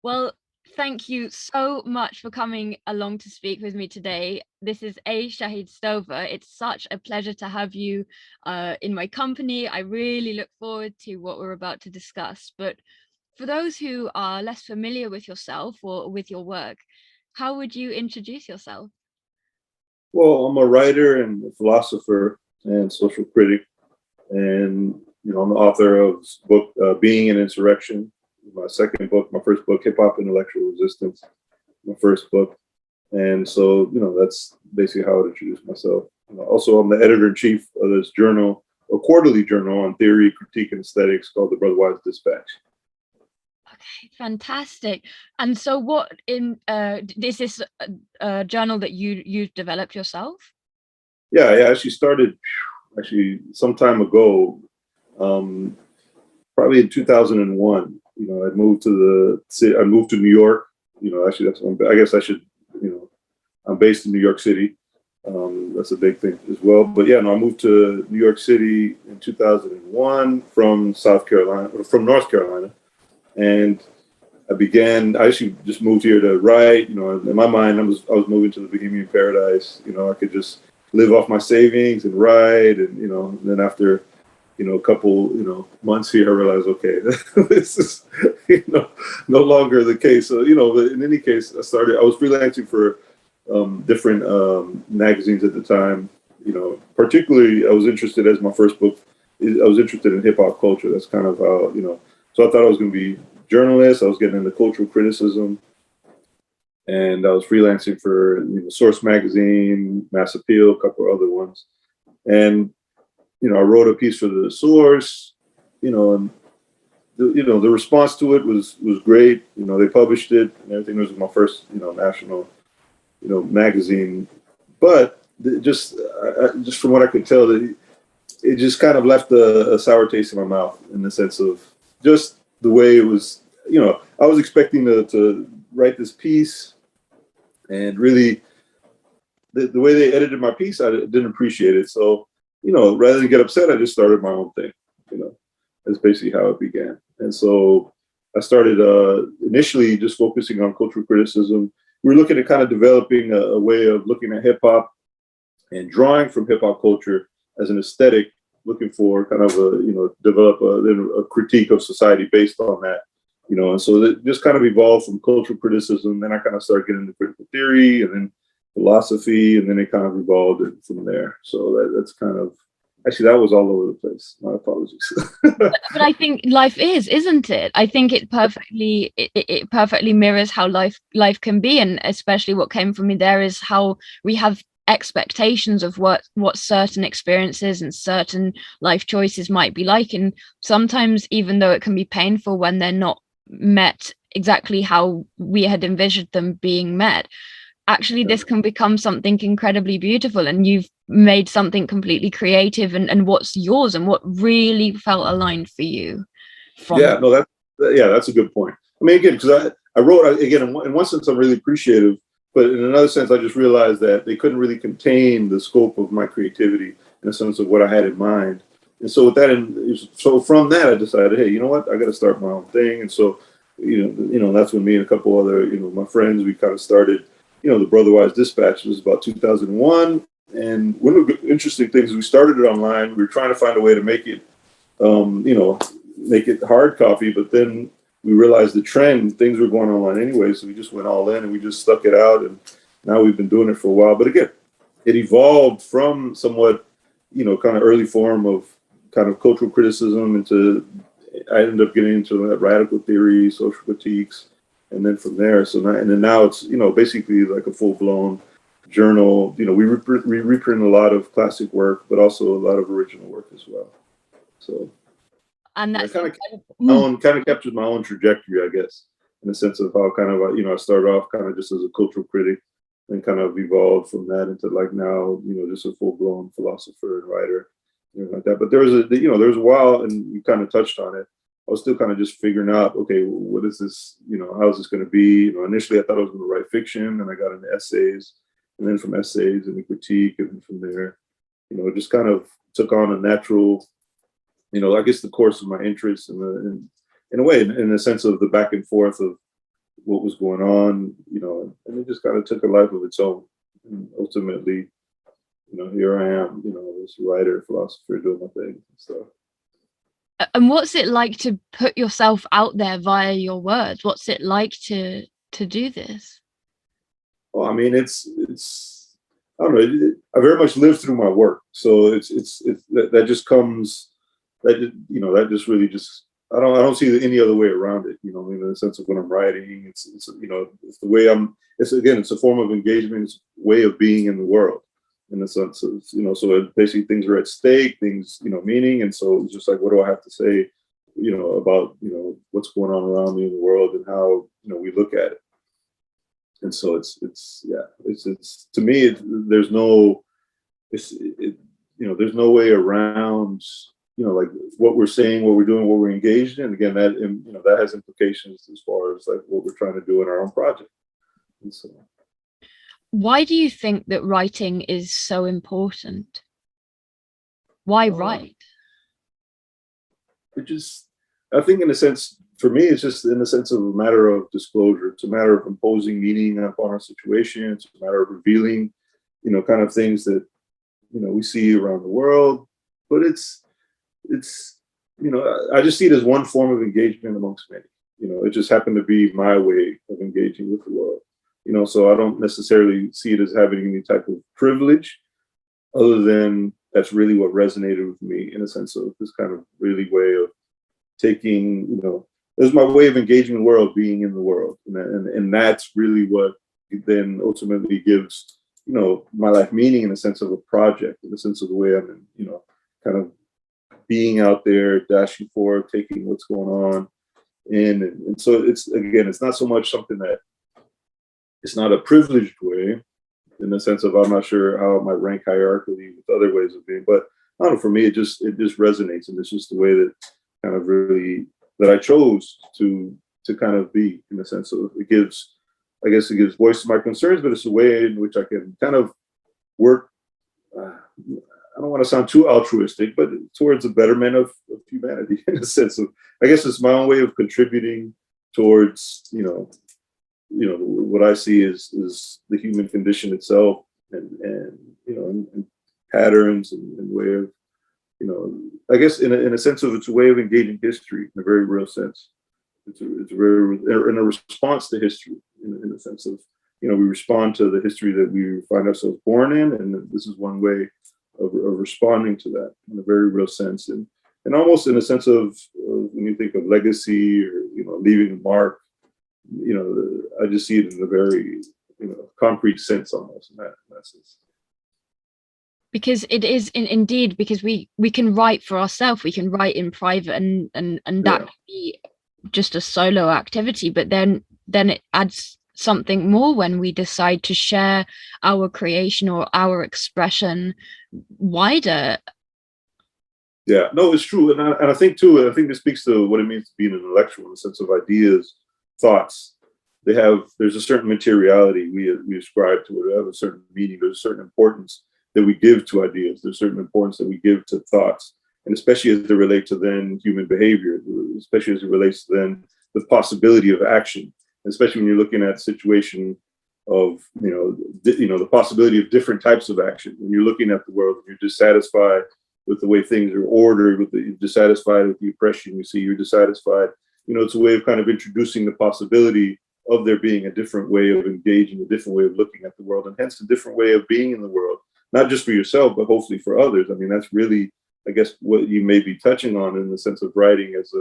Well, thank you so much for coming along to speak with me today. This is Shahid Stover. It's such a pleasure to have you in my company. I really look forward to what we're about to discuss. But for those who are less familiar with yourself or with your work, how would you introduce yourself? Well, I'm a writer and a philosopher and social critic, and I'm the author of this book, Being an Insurrection. My second book, my first book, Hip Hop Intellectual Resistance, my first book, and so that's basically how I would introduce myself. Also, I'm the editor in chief of this journal, a quarterly journal on theory, critique, and aesthetics called the Brotherwise Dispatch. Okay, fantastic. And so what in is this a journal that you've developed yourself? Yeah, I actually started some time ago, um, probably in 2001. I moved to New York. Actually, I guess I should. I'm based in New York City. That's a big thing as well. But yeah, no, I moved to New York City in 2001 from North Carolina, and I actually just moved here to write. In my mind, I was moving to the Bohemian paradise. I could just live off my savings and write, and then after a couple months here, I realized, okay, this is no longer the case. So but in any case, I was freelancing for different magazines at the time. Particularly I was interested, as my first book, I was interested in hip hop culture. That's kind of how so I thought I was going to be journalist. I was getting into cultural criticism, and I was freelancing for Source Magazine, Mass Appeal, a couple of other ones, and I wrote a piece for the Source, and the response to it was great. They published it and everything. It was my first national magazine, but just from what I could tell, it just kind of left a sour taste in my mouth, in the sense of just the way it was. I was expecting to write this piece, and really the way they edited my piece, I didn't appreciate it. So rather than get upset, I just started my own thing. That's basically how it began. And so I started initially just focusing on cultural criticism. We were looking at kind of developing a way of looking at hip hop and drawing from hip hop culture as an aesthetic, looking for kind of develop a critique of society based on that. And so it just kind of evolved from cultural criticism. Then I kind of started getting into critical theory, and then philosophy, and then it kind of evolved from there. So that's kind of, actually, that was all over the place. My apologies. But I think life isn't it? I think it perfectly mirrors how life can be, and especially what came from me there is how we have expectations of what certain experiences and certain life choices might be like, and sometimes, even though it can be painful when they're not met exactly how we had envisioned them being met, actually this can become something incredibly beautiful, and you've made something completely creative and what's yours and what really felt aligned for you from Yeah, no, that's a good point. I mean, again, because I wrote, again, in one sense I'm really appreciative, but in another sense I just realized that they couldn't really contain the scope of my creativity in the sense of what I had in mind. And so with that, so from that I decided, hey, you know what, I got to start my own thing. And so that's when me and a couple other my friends, we kind of started the Brotherwise Dispatch. It was about 2001, and one of the interesting things, we started it online. We were trying to find a way to make it make it hard copy, but then we realized the trend, things were going online anyway, so we just went all in and we just stuck it out, and now we've been doing it for a while. But again, it evolved from somewhat kind of early form of kind of cultural criticism into, I ended up getting into radical theory, social critiques, and then from there, now it's basically like a full-blown journal. We reprint a lot of classic work, but also a lot of original work as well. So and I that's kind of captured my own trajectory, I guess, in the sense of how kind of I started off kind of just as a cultural critic, and kind of evolved from that into like now just a full-blown philosopher and writer, like that. But there was a while, and you kind of touched on it, I was still kind of just figuring out, okay, what is this, how is this going to be? Initially I thought I was going to write fiction, and I got into essays, and then from essays into critique, and then from there, it just kind of took on a natural, I guess the course of my interests, in a way, in the sense of the back and forth of what was going on, and it just kind of took a life of its own. And ultimately, here I am, this writer, philosopher, doing my thing and stuff. And what's it like to put yourself out there via your words? What's it like to do this? Well, I mean, it's I don't know. I very much live through my work, so it's that just comes, that just really just, I don't see any other way around it. I mean, in the sense of when I'm writing, it's the way it's a form of engagement, it's a way of being in the world, in the sense of, so basically things are at stake, things, meaning, and so it's just like, what do I have to say, about what's going on around me in the world and how we look at it. And so it's to me, there's no, there's no way around, like what we're saying, what we're doing, what we're engaged in. Again, that has implications as far as like what we're trying to do in our own project. And so, Why do you think that writing is so important? Why uh, write? it just, I think in a sense, for me, it's just in the sense of a matter of disclosure. It's a matter of imposing meaning upon our situation. It's a matter of revealing, kind of things that, we see around the world. But it's, I just see it as one form of engagement amongst many. It just happened to be my way of engaging with the world. So I don't necessarily see it as having any type of privilege, other than that's really what resonated with me, in a sense of this kind of really way of taking, this is my way of engaging the world, being in the world. And that's really what then ultimately gives, my life meaning, in a sense of a project, in the sense of the way I'm, kind of being out there, dashing forward, taking what's going on in. And so it's, again, it's not so much something that, it's not a privileged way, in the sense of, I'm not sure how it might rank hierarchically with other ways of being, but I don't know, for me, it just resonates. And it's just the way that kind of really, that I chose to kind of be, in the sense of, it gives, I guess it gives voice to my concerns, but it's a way in which I can kind of work, I don't want to sound too altruistic, but towards the betterment of humanity, in a sense of, I guess it's my own way of contributing towards, what I see is the human condition itself, and and patterns, and way of, I guess in a sense of, it's a way of engaging history in a very real sense. It's a very, in a response to history, in a sense of, we respond to the history that we find ourselves born in, and this is one way of responding to that in a very real sense, and almost in a sense of, when you think of legacy, or leaving a mark, I just see it in a very, concrete sense, almost in that sense. Because it is indeed, because we can write for ourselves, we can write in private, and that Yeah. can be just a solo activity, but then it adds something more when we decide to share our creation or our expression wider. Yeah, no, it's true, and I think too. I think this speaks to what it means to be an intellectual, in the sense of ideas, thoughts. There's a certain materiality we ascribe to it. They have a certain meaning. There's a certain importance that we give to ideas. There's certain importance that we give to thoughts, and especially as they relate to then human behavior, especially as it relates to then the possibility of action, especially when you're looking at a situation of, the possibility of different types of action. When you're looking at the world, and you're dissatisfied with the way things are ordered, you're dissatisfied with the oppression you see, you're dissatisfied. It's a way of kind of introducing the possibility of there being a different way of engaging, a different way of looking at the world, and hence a different way of being in the world, not just for yourself, but hopefully for others. I mean, that's really, I guess, what you may be touching on, in the sense of writing as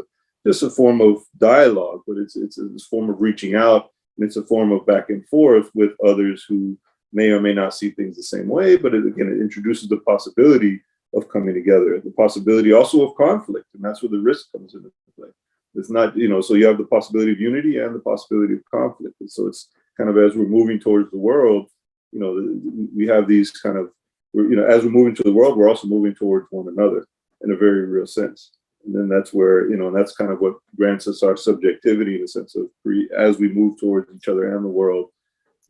just a form of dialogue, but it's a form of reaching out, and it's a form of back and forth with others who may or may not see things the same way. But it introduces the possibility of coming together, the possibility also of conflict, and that's where the risk comes into play. It's not, so you have the possibility of unity and the possibility of conflict. And so it's kind of, as we're moving towards the world, we have these kind of, as we're moving to the world, we're also moving towards one another in a very real sense. And then that's where, and that's kind of what grants us our subjectivity, in a sense of, as we move towards each other and the world,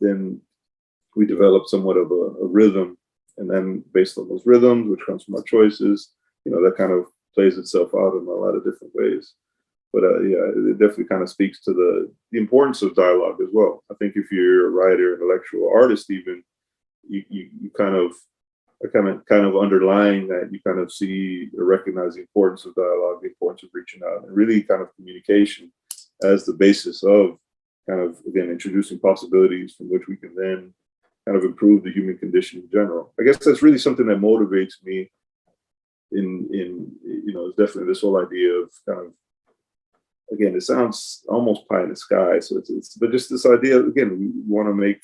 then we develop somewhat of a rhythm. And then based on those rhythms, which comes from our choices, that kind of plays itself out in a lot of different ways. But yeah, it definitely kind of speaks to the importance of dialogue as well. I think if you're a writer, intellectual, artist, even you kind of underlying that, you kind of see or recognize the importance of dialogue, the importance of reaching out, and really kind of communication as the basis of kind of, again, introducing possibilities from which we can then kind of improve the human condition in general. I guess that's really something that motivates me in it's definitely this whole idea of kind of, again, it sounds almost pie in the sky. So it's but just this idea, again, we want to make,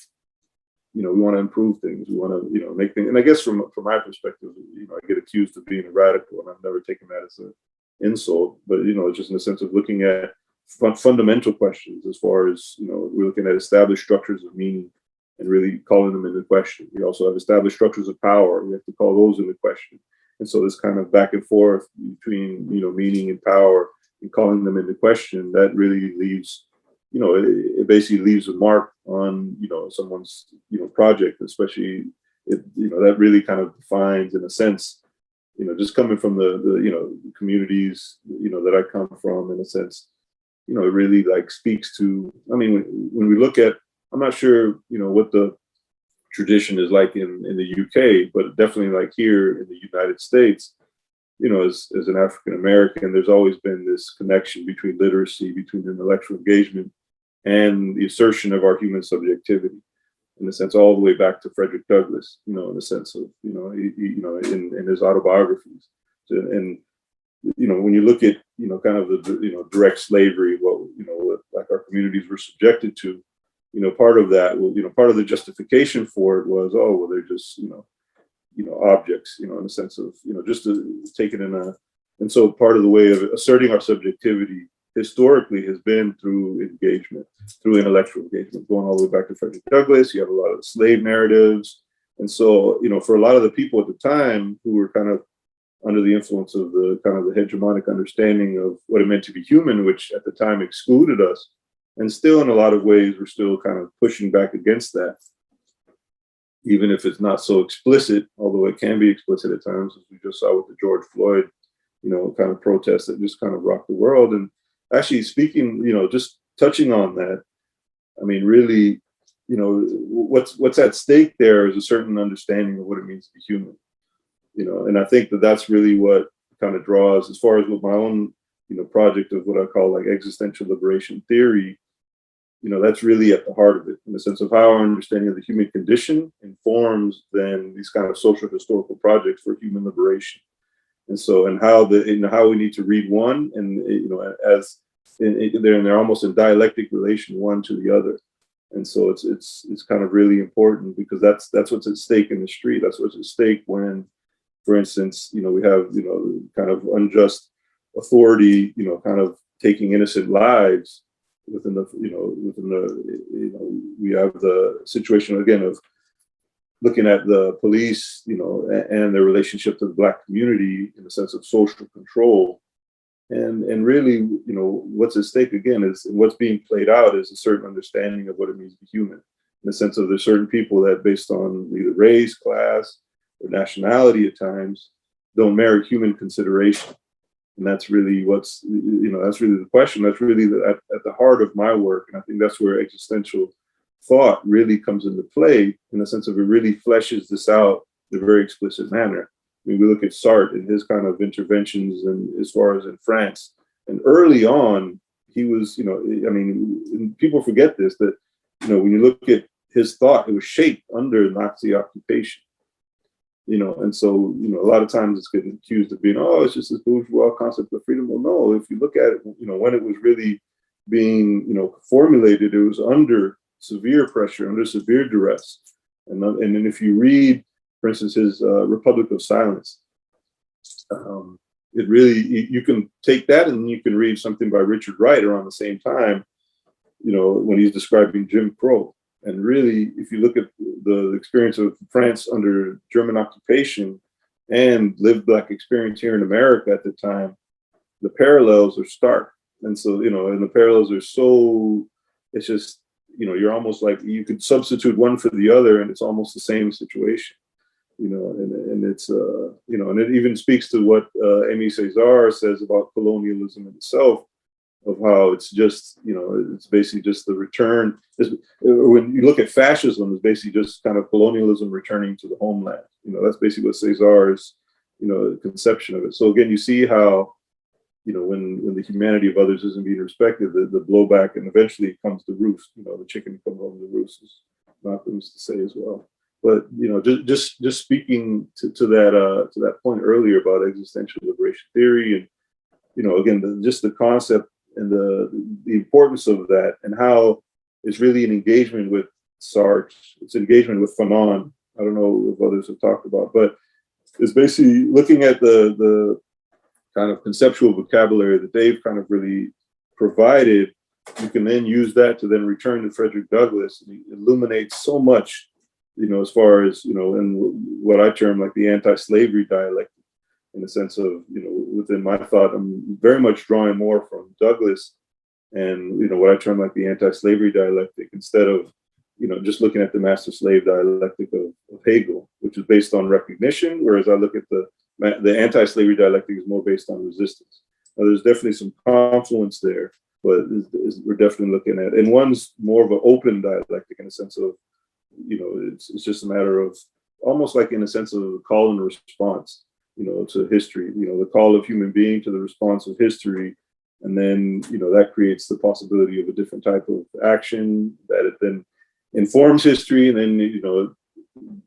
we want to improve things. We want to, make things. And I guess from my perspective, I get accused of being a radical, and I've never taken that as an insult. But it's just in the sense of looking at fundamental questions, as far as we're looking at established structures of meaning and really calling them into question. We also have established structures of power. We have to call those into question. And so this kind of back and forth between meaning and power and calling them into question, that really leaves, it basically leaves a mark on, someone's, project, especially that really kind of defines, in a sense, just coming from the communities, that I come from, in a sense, it really like speaks to, I mean, when we look at, I'm not sure, what the tradition is like in the UK, but definitely like here in the United States, as an African American, there's always been this connection between literacy, between intellectual engagement, and the assertion of our human subjectivity, in a sense, all the way back to Frederick Douglass, in the sense of, in his autobiographies. And, when you look at, kind of the, direct slavery, what like our communities were subjected to, part of that, part of the justification for it was, oh, well, they're just, objects, in the sense of, just to take it in a, and so part of the way of asserting our subjectivity historically has been through engagement, through intellectual engagement, going all the way back to Frederick Douglass. You have a lot of the slave narratives. And so, for a lot of the people at the time who were kind of under the influence of the kind of the hegemonic understanding of what it meant to be human, which at the time excluded us, and still in a lot of ways, we're still kind of pushing back against that, even if it's not so explicit, although it can be explicit at times, as we just saw with the George Floyd, kind of protests that just kind of rocked the world. And actually speaking, just touching on that, I mean, really, what's at stake there is a certain understanding of what it means to be human, and I think that that's really what kind of draws, as far as with my own, project of what I call like existential liberation theory, that's really at the heart of it, in the sense of how our understanding of the human condition informs then these kind of social historical projects for human liberation. And so, and how how we need to read one, and as they're almost in dialectic relation one to the other. And so it's kind of really important, because that's what's at stake in the street. That's what's at stake when, for instance, we have kind of unjust authority, kind of taking innocent lives within the we have the situation again of looking at the police, and their relationship to the Black community in the sense of social control, and really, what's at stake again is, and what's being played out is a certain understanding of what it means to be human, in the sense of there's certain people that, based on either race, class, or nationality, at times, don't merit human consideration. And that's really that's really the question. That's really at the heart of my work, and I think that's where existential thought really comes into play, in the sense of it really fleshes this out in a very explicit manner. I mean, we look at Sartre and his kind of interventions, and as far as in France, and early on, he was, I mean, people forget this, that, when you look at his thought, it was shaped under Nazi occupation, and so, a lot of times it's getting accused of being, oh, it's just this bourgeois concept of freedom. Well, no, if you look at it, when it was really being, formulated, it was under severe pressure, under severe duress. And then if you read, for instance, his Republic of Silence, it really, you can take that and you can read something by Richard Wright around the same time, when he's describing Jim Crow. And really, if you look at the experience of France under German occupation and lived Black experience here in America at the time, the parallels are stark. And so, and the parallels are so, it's just, you're almost like, you could substitute one for the other and it's almost the same situation, and it's, and it even speaks to what Aimé Césaire says about colonialism in itself, of how it's just, it's basically just the return. When you look at fascism, it's basically just kind of colonialism returning to the homeland. That's basically what Cesar's, conception of it. So again, you see how, when the humanity of others isn't being respected, the blowback, and eventually it comes to roost. The chicken comes home to roost, is Malcolm used to say as well. But just speaking to that point earlier about existential liberation theory, and again, just the concept and the importance of that, and how it's really an engagement with Sartre, it's engagement with Fanon. I don't know if others have talked about, but it's basically looking at the kind of conceptual vocabulary that they've kind of really provided. You can then use that to then return to Frederick Douglass, and he illuminates so much, as far as, in what I term like the anti-slavery dialectic, in the sense of, within my thought, I'm very much drawing more from Douglass and, what I term like the anti-slavery dialectic, instead of, just looking at the master-slave dialectic of Hegel, which is based on recognition, whereas I look at the anti-slavery dialectic is more based on resistance. Now, there's definitely some confluence there, but we're definitely looking at, and one's more of an open dialectic in the sense of, it's just a matter of almost like in a sense of a call and response, to history, the call of human being to the response of history. And then, that creates the possibility of a different type of action that it then informs history, and then,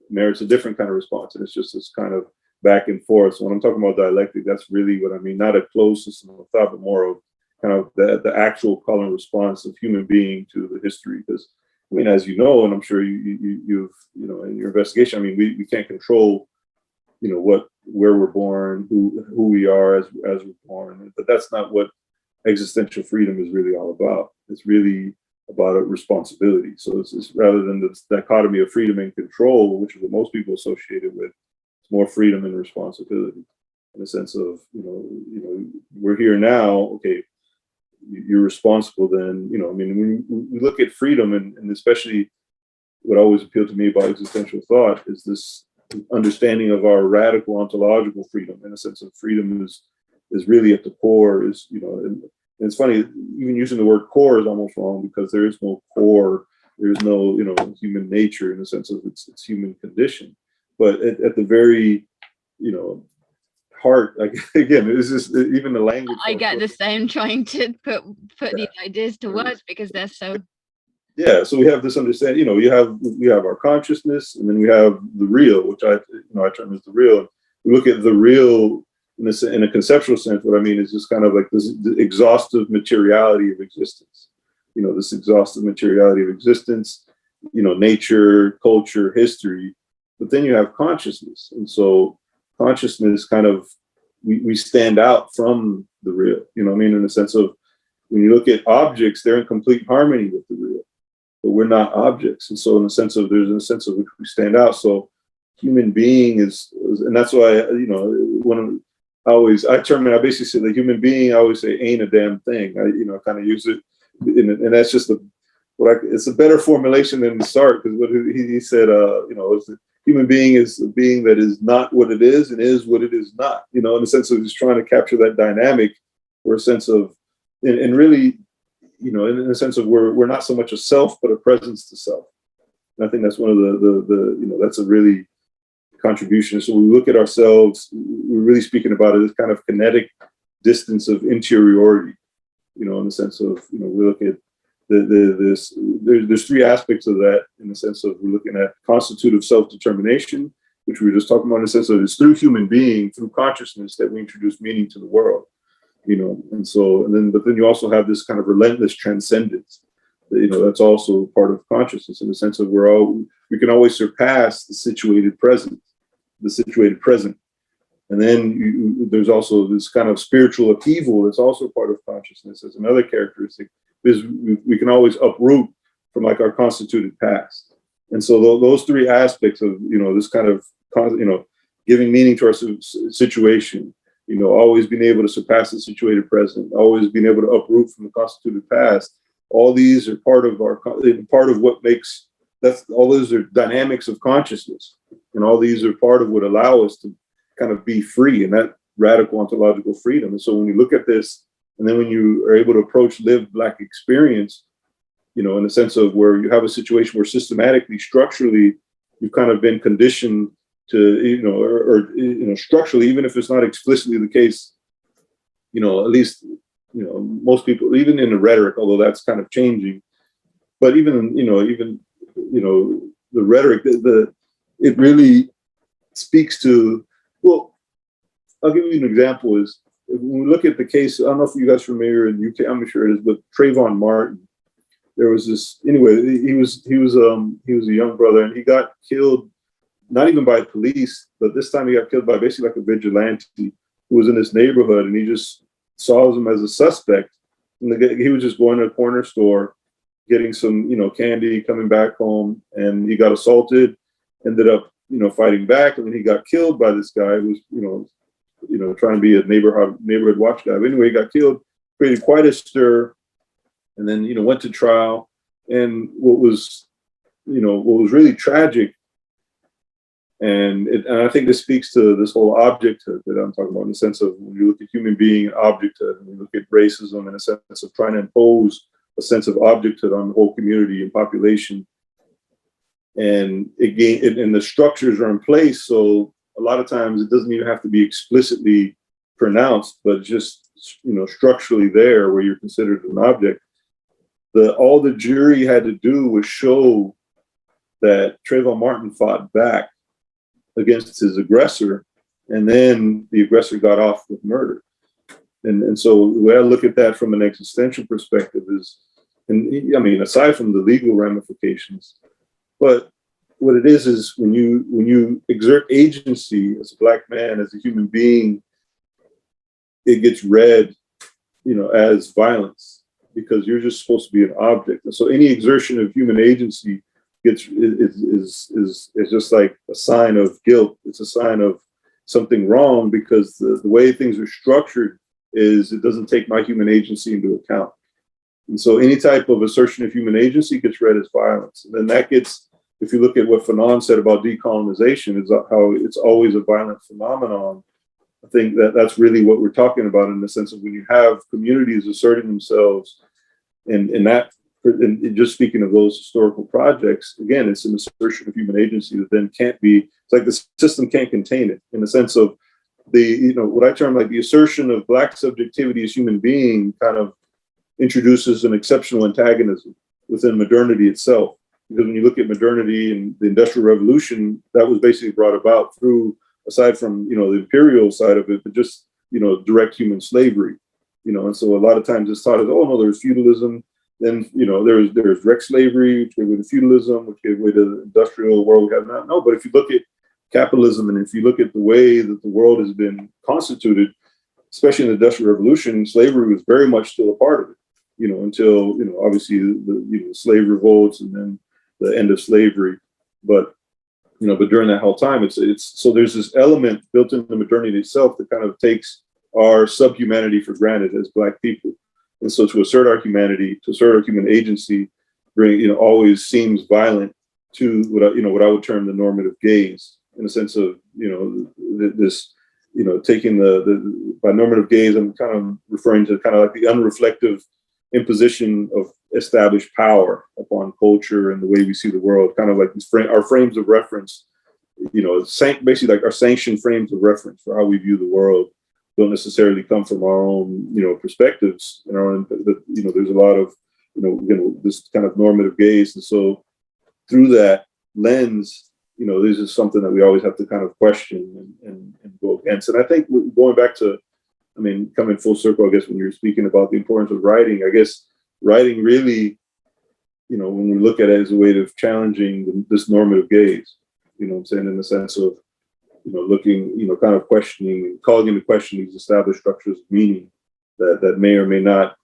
merits a different kind of response. And it's just this kind of back and forth. So when I'm talking about dialectic, that's really what I mean, not a closed system of thought, but more of kind of the actual call and response of human being to the history. Because, I mean, as you know, and I'm sure you've, in your investigation, I mean, we can't control, where we're born, who we are as we're born, but that's not what existential freedom is really all about. It's really about a responsibility. So it's rather than the dichotomy of freedom and control, which is what most people associate it with, it's more freedom and responsibility, in the sense of, we're here now, okay, you're responsible then, I mean, when we look at freedom, and especially what always appealed to me about existential thought is this understanding of our radical ontological freedom, in a sense of freedom is really at the core, is, and it's funny, even using the word core is almost wrong, because there is no core, there's no, human nature in the sense of it's human condition. But at the very, heart, like, again, it's just even the language. I get the same, trying to put these ideas to words, because they're so. Yeah, so we have this understanding, we have our consciousness, and then we have the real, which I term as the real. We look at the real in a conceptual sense. What I mean is just kind of like this exhaustive materiality of existence. This exhaustive materiality of existence, nature, culture, history. But then you have consciousness, and so consciousness kind of, we stand out from the real. I mean, in the sense of, when you look at objects, they're in complete harmony with the real, but we're not objects. And so there's a sense of which we stand out. So human being is, and that's why, I basically say the human being, I always say ain't a damn thing. I kind of use it, and that's just it's a better formulation than the start, because what he said, is the human being is a being that is not what it is and is what it is not, in the sense of just trying to capture that dynamic, or a sense of, and really, in the sense of we're not so much a self, but a presence to self. And I think that's one of the that's a really contribution. So when we look at ourselves, we're really speaking about it as kind of kinetic distance of interiority, in the sense of, we look at there's three aspects of that, in the sense of, we're looking at constitutive self-determination, which we were just talking about, in the sense of it's through human being, through consciousness, that we introduce meaning to the world, but then you also have this kind of relentless transcendence, that's also part of consciousness, in the sense of we can always surpass the situated present. And then there's also this kind of spiritual upheaval that's also part of consciousness as another characteristic, is we can always uproot from like our constituted past. And so those three aspects of, this kind of, giving meaning to our situation, always being able to surpass the situated present, always being able to uproot from the constituted past, all these are part of what makes, all those are dynamics of consciousness. And all these are part of what allow us to kind of be free, and that radical ontological freedom. And so when we look at this And then when you are able to approach lived Black experience, you know, in the sense of where you have a situation where systematically, structurally, you've kind of been conditioned to, you know, or you know, structurally, even if it's not explicitly the case, you know, at least, you know, most people, even in the rhetoric, although that's kind of changing, but even, you know, the rhetoric, it really speaks to, well, I'll give you an example is, when we look at the case, I don't know if you guys are familiar in UK, I'm sure it is, but Trayvon Martin, there was this, anyway, he was a young brother, and he got killed, not even by police, but this time he got killed by basically like a vigilante who was in this neighborhood, and he just saw him as a suspect. And he was just going to a corner store, getting some, you know, candy, coming back home, and he got assaulted, ended up, you know, fighting back, and then he got killed by this guy who was, you know, trying to be a neighborhood watch guy. But anyway, he got killed, created quite a stir, and then, you know, went to trial. And what was really tragic, and I think this speaks to this whole objecthood that I'm talking about, in the sense of when you look at human being and objecthood, and you look at racism in a sense of trying to impose a sense of objecthood on the whole community and population. And again, and the structures are in place, so a lot of times it doesn't even have to be explicitly pronounced, but just, you know, structurally there where you're considered an object. All the jury had to do was show that Trayvon Martin fought back against his aggressor, and then the aggressor got off with murder. And so the way I look at that from an existential perspective is, and I mean, aside from the legal ramifications, but what it is when you exert agency as a Black man, as a human being, it gets read, you know, as violence, because you're just supposed to be an object. And so any exertion of human agency is just like a sign of guilt. It's a sign of something wrong, because the way things are structured is it doesn't take my human agency into account. And so any type of assertion of human agency gets read as violence. And then that gets, if you look at what Fanon said about decolonization, is how it's always a violent phenomenon. I think that's really what we're talking about, in the sense of when you have communities asserting themselves, and just speaking of those historical projects, again, it's an assertion of human agency that then can't be, it's like the system can't contain it, in the sense of what I term like the assertion of Black subjectivity as human being kind of introduces an exceptional antagonism within modernity itself. Because when you look at modernity and the Industrial Revolution, that was basically brought about through, aside from, the imperial side of it, but just, direct human slavery, and so a lot of times it's thought as, oh no, there's feudalism, then, there's direct slavery, which gave way to feudalism, which gave way to the industrial world we have now. No, but if you look at capitalism, and if you look at the way that the world has been constituted, especially in the Industrial Revolution, slavery was very much still a part of it, until, obviously the slave revolts and then the end of slavery. But during that whole time, it's so there's this element built into modernity itself that kind of takes our subhumanity for granted as Black people. And so to assert our humanity, to assert our human agency, always seems violent to what I would term the normative gaze, in the sense of, this, taking by normative gaze, I'm kind of referring to kind of like the unreflective imposition of established power upon culture and the way we see the world, kind of like our frames of reference, basically like our sanctioned frames of reference for how we view the world don't necessarily come from our own, perspectives and our own, there's a lot of, this kind of normative gaze. And so through that lens, this is something that we always have to kind of question and go against. And I think going back to, coming full circle, I guess, when you're speaking about the importance of writing, I guess writing really, when we look at it as a way of challenging this normative gaze, what I'm saying, in the sense of, looking, kind of questioning, calling into question these established structures of meaning that may or may not,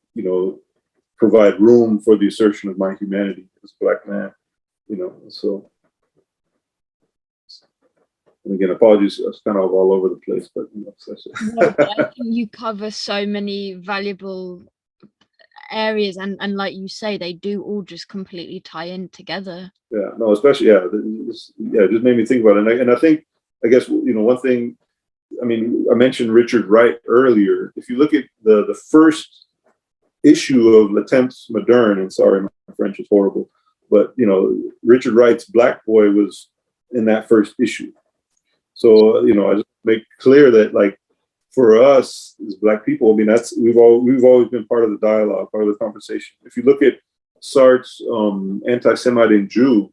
provide room for the assertion of my humanity as a Black man, so. And again, apologies, it's kind of all over the place, but No, but I think you cover so many valuable areas, and like you say, they do all just completely tie in together. Yeah, no, especially, just made me think about it. And I think, I guess, one thing I mean, I mentioned Richard Wright earlier. If you look at the first issue of Le Temps Moderne, and sorry, my French is horrible, but you know, Richard Wright's Black Boy was in that first issue. So you know, I just make clear that like for us as Black people, I mean, that's we've always been part of the dialogue, part of the conversation. If you look at Sartre's Anti-Semite and Jew,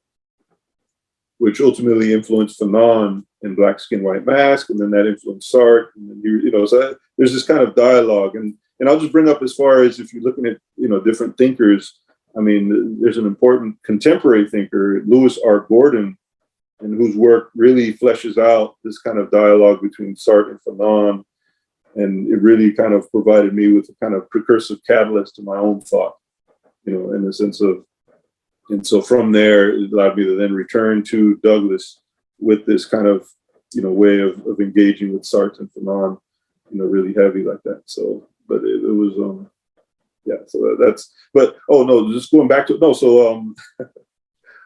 which ultimately influenced Fanon and Black Skin, White Mask, and then that influenced Sartre. And then you know, so there's this kind of dialogue, and I'll just bring up as far as if you're looking at different thinkers. I mean, there's an important contemporary thinker, Lewis R. Gordon, and whose work really fleshes out this kind of dialogue between Sartre and Fanon, and it really kind of provided me with a kind of precursive catalyst to my own thought, in the sense of. And so from there, it allowed me to then return to Douglas with this kind of, way of engaging with Sartre and Fanon, really heavy like that. So, but it was, yeah, so that's, but, oh no, just going back to, no, so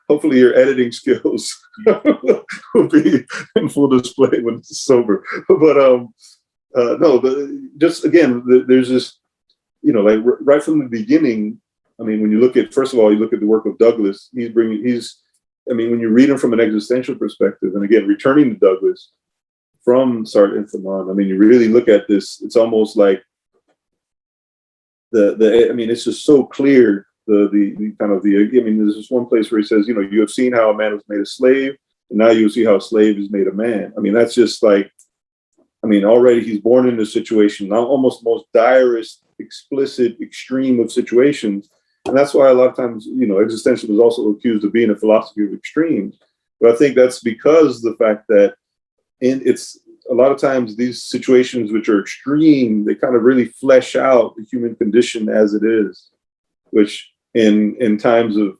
hopefully your editing skills will be in full display when it's sober. But no, but just again, there's this, like right from the beginning, I mean, when you look at, first of all, you look at the work of Douglas, I mean, when you read him from an existential perspective, and again, returning to Douglas from Sartre and Fanon, I mean, you really look at this, it's almost like I mean, it's just so clear, I mean, there's this one place where he says, you have seen how a man was made a slave, and now you see how a slave is made a man. I mean, that's just like, I mean, already he's born in this situation, now almost most direst, explicit, extreme of situations. And that's why a lot of times, existentialism is also accused of being a philosophy of extremes. But I think that's because the fact that it's a lot of times these situations which are extreme, they kind of really flesh out the human condition as it is, which in times of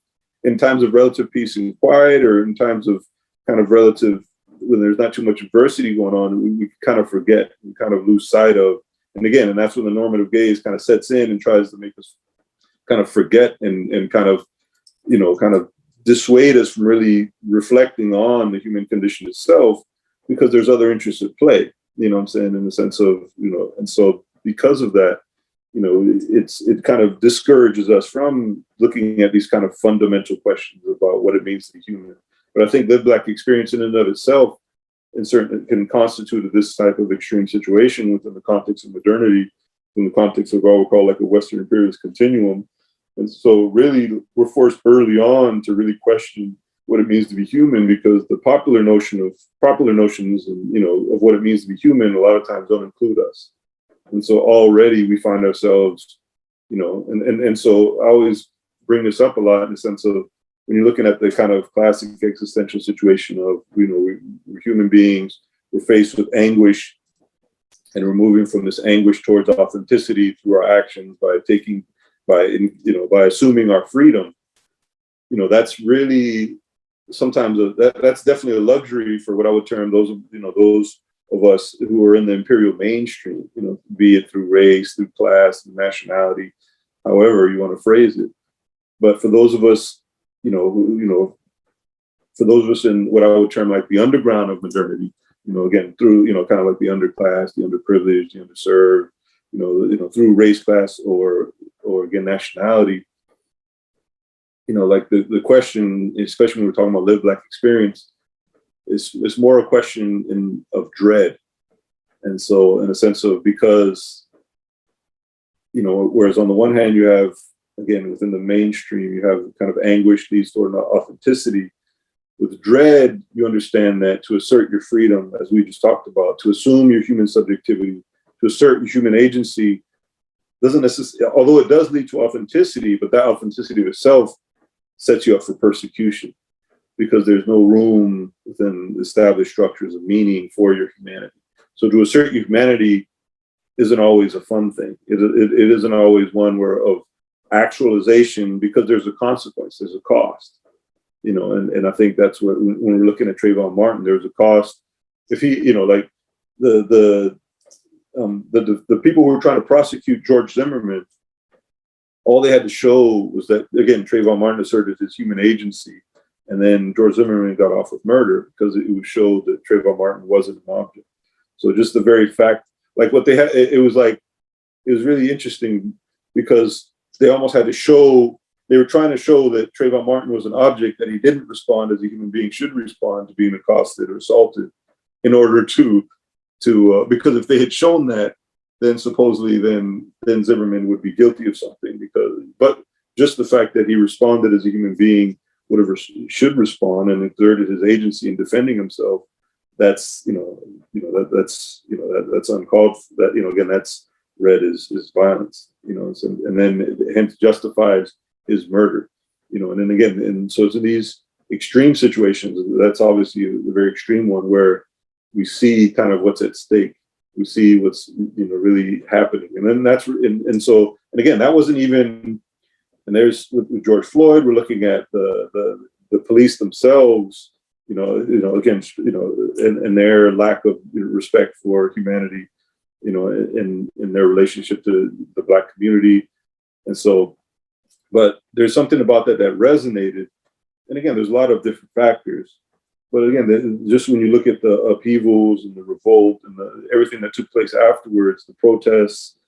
relative peace and quiet, or in times of kind of relative, when there's not too much adversity going on, we kind of forget, we kind of lose sight of. And again, and that's when the normative gaze kind of sets in and tries to make us kind of forget and kind of dissuade us from really reflecting on the human condition itself, because there's other interests at play, what I'm saying, in the sense of, and so because of that, it kind of discourages us from looking at these kind of fundamental questions about what it means to be human. But I think lived Black experience in and of itself and certainly can constitute this type of extreme situation within the context of modernity, in the context of what we call like a Western imperialist continuum. And so really we're forced early on to really question what it means to be human, because the popular notions and, of what it means to be human, a lot of times don't include us. And so already we find ourselves, and so I always bring this up a lot in the sense of, when you're looking at the kind of classic existential situation of, we're human beings, we're faced with anguish, and we're moving from this anguish towards authenticity through our actions by assuming our freedom. That's really sometimes that's definitely a luxury for what I would term those of us who are in the imperial mainstream, be it through race, through class, through nationality, however you want to phrase it. But for those of us, for those of us in what I would term like the underground of modernity, again, through, kind of like the underclass, the underprivileged, the underserved, through race, class, or again, nationality, like the question, especially when we're talking about lived Black experience, is more a question of dread. And so in a sense of, because, whereas on the one hand, you have, again, within the mainstream, you have kind of anguish leads toward authenticity. With dread, you understand that to assert your freedom, as we just talked about, to assume your human subjectivity, to assert your human agency, doesn't necessarily, although it does lead to authenticity, but that authenticity of itself sets you up for persecution, because there's no room within established structures of meaning for your humanity. So to assert your humanity isn't always a fun thing. It isn't always one where of actualization, because there's a consequence, there's a cost. And I think that's what, when we're looking at Trayvon Martin, there's a cost. If he, like the people who were trying to prosecute George Zimmerman, all they had to show was that, again, Trayvon Martin asserted his human agency, and then George Zimmerman got off with murder because it was showed that Trayvon Martin wasn't an object. So just the very fact, like what they had, it was like, it was really interesting because they almost had to show, they were trying to show that Trayvon Martin was an object, that he didn't respond as a human being should respond to being accosted or assaulted, in order to because if they had shown that, then supposedly then Zimmerman would be guilty of something, because but just the fact that he responded as a human being would have should respond and exerted his agency in defending himself. That's that's uncalled for. That again, that's read as violence. And then hence justifies his murder. And then again, and so it's in these extreme situations. That's obviously a very extreme one where we see kind of what's at stake. We see what's really happening, and then that's and again, that wasn't even. And there's with George Floyd, we're looking at the police themselves, again, and their lack of respect for humanity, in their relationship to the Black community. And so, but there's something about that resonated. And again, there's a lot of different factors. But again, just when you look at the upheavals and the revolt and everything that took place afterwards, the protests,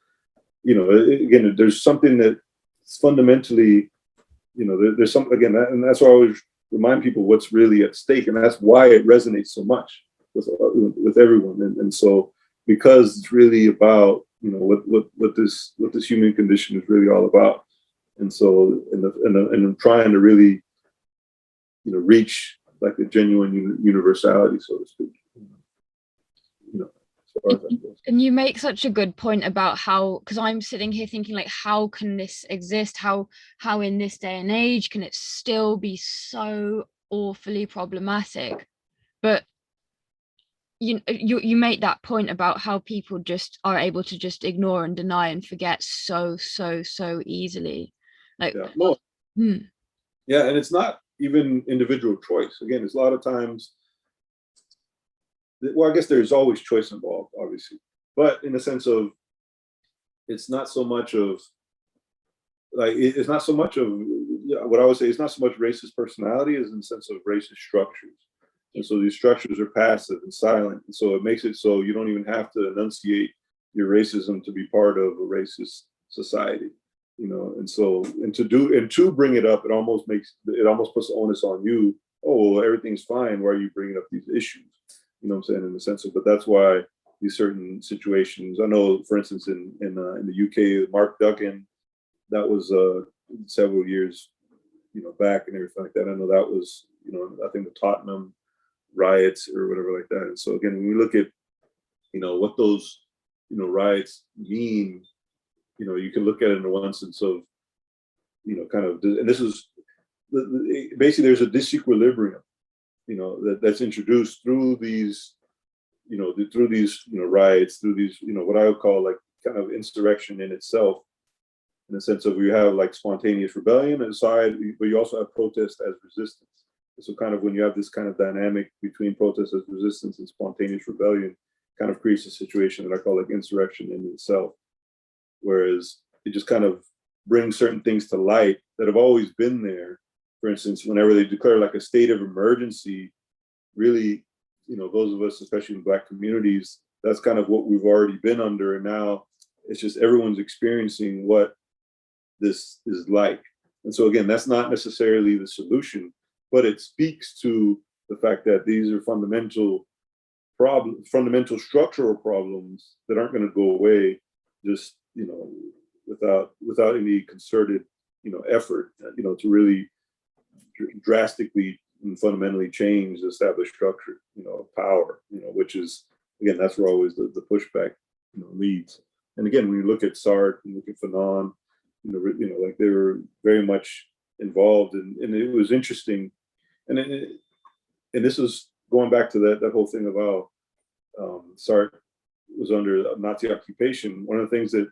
again, there's something that fundamentally, there's something, again, and that's why I always remind people what's really at stake, and that's why it resonates so much with everyone. And so, because it's really about what this human condition is really all about, and so and trying to really reach like a genuine universality, so to speak. As far as that goes. And you make such a good point about how, because I'm sitting here thinking, like, how can this exist? How in this day and age can it still be so awfully problematic? But you make that point about how people just are able to just ignore and deny and forget so easily. Like, yeah, no. Yeah, and it's not even individual choice. Again, it's a lot of times. Well, I guess there's always choice involved, obviously, but in the sense of, it's not so much of like, it's not so much of what I would say. It's not so much racist personality as in the sense of racist structures. And so these structures are passive and silent. And so it makes it so you don't even have to enunciate your racism to be part of a racist society. And so, and to bring it up, it almost puts the onus on you. Oh, well, everything's fine. Why are you bringing up these issues? You know what I'm saying? In the sense of, but that's why these certain situations. I know, for instance, in the UK, Mark Duggan, that was several years, back and everything like that. I know that was, I think the Tottenham riots or whatever like that. And so again, when we look at, what those, riots mean, you can look at it in one sense of, kind of, and this is basically there's a disequilibrium, that's introduced through these, riots, through these, what I would call like kind of insurrection in itself, in the sense of you have like spontaneous rebellion aside, but you also have protest as resistance. So kind of when you have this kind of dynamic between protest as resistance and spontaneous rebellion, kind of creates a situation that I call like insurrection in itself. Whereas it just kind of brings certain things to light that have always been there. For instance, whenever they declare like a state of emergency, really, those of us, especially in Black communities, that's kind of what we've already been under. And now it's just everyone's experiencing what this is like. And so again, that's not necessarily the solution, but it speaks to the fact that these are fundamental structural problems that aren't going to go away just, without any concerted, effort, to really drastically and fundamentally change the established structure, of power, which is, again, that's where always the pushback, leads. And again, when you look at Sartre and look at Fanon, like they were very much involved, and it was interesting. And this is going back to that whole thing about Sartre was under Nazi occupation. One of the things that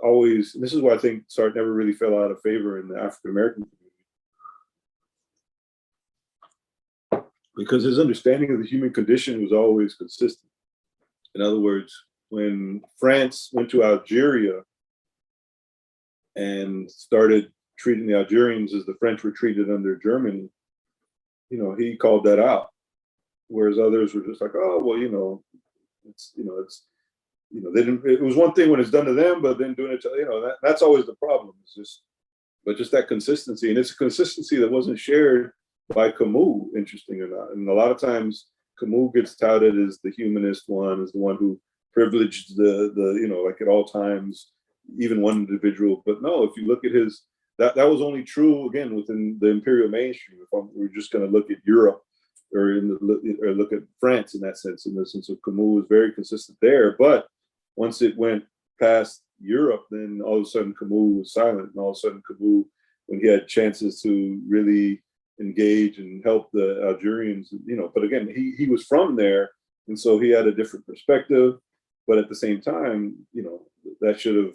always, and this is why I think Sartre never really fell out of favor in the African American community, because his understanding of the human condition was always consistent. In other words, when France went to Algeria and started treating the Algerians as the French were treated under Germany, he called that out. Whereas others were just like, oh, well, It's, they didn't, it was one thing when it's done to them, but then doing it to, that's always the problem. It's just, but just that consistency. And it's a consistency that wasn't shared by Camus, interesting or not. And a lot of times Camus gets touted as the humanist one, as the one who privileged like at all times, even one individual. But no, if you look at his, that was only true, again, within the imperial mainstream. If we're just going to look at Europe or look at France in that sense, in the sense of Camus was very consistent there. But once it went past Europe, then all of a sudden Camus was silent, and all of a sudden Camus, when he had chances to really engage and help the Algerians, but again, he was from there, and so he had a different perspective. But at the same time, that should have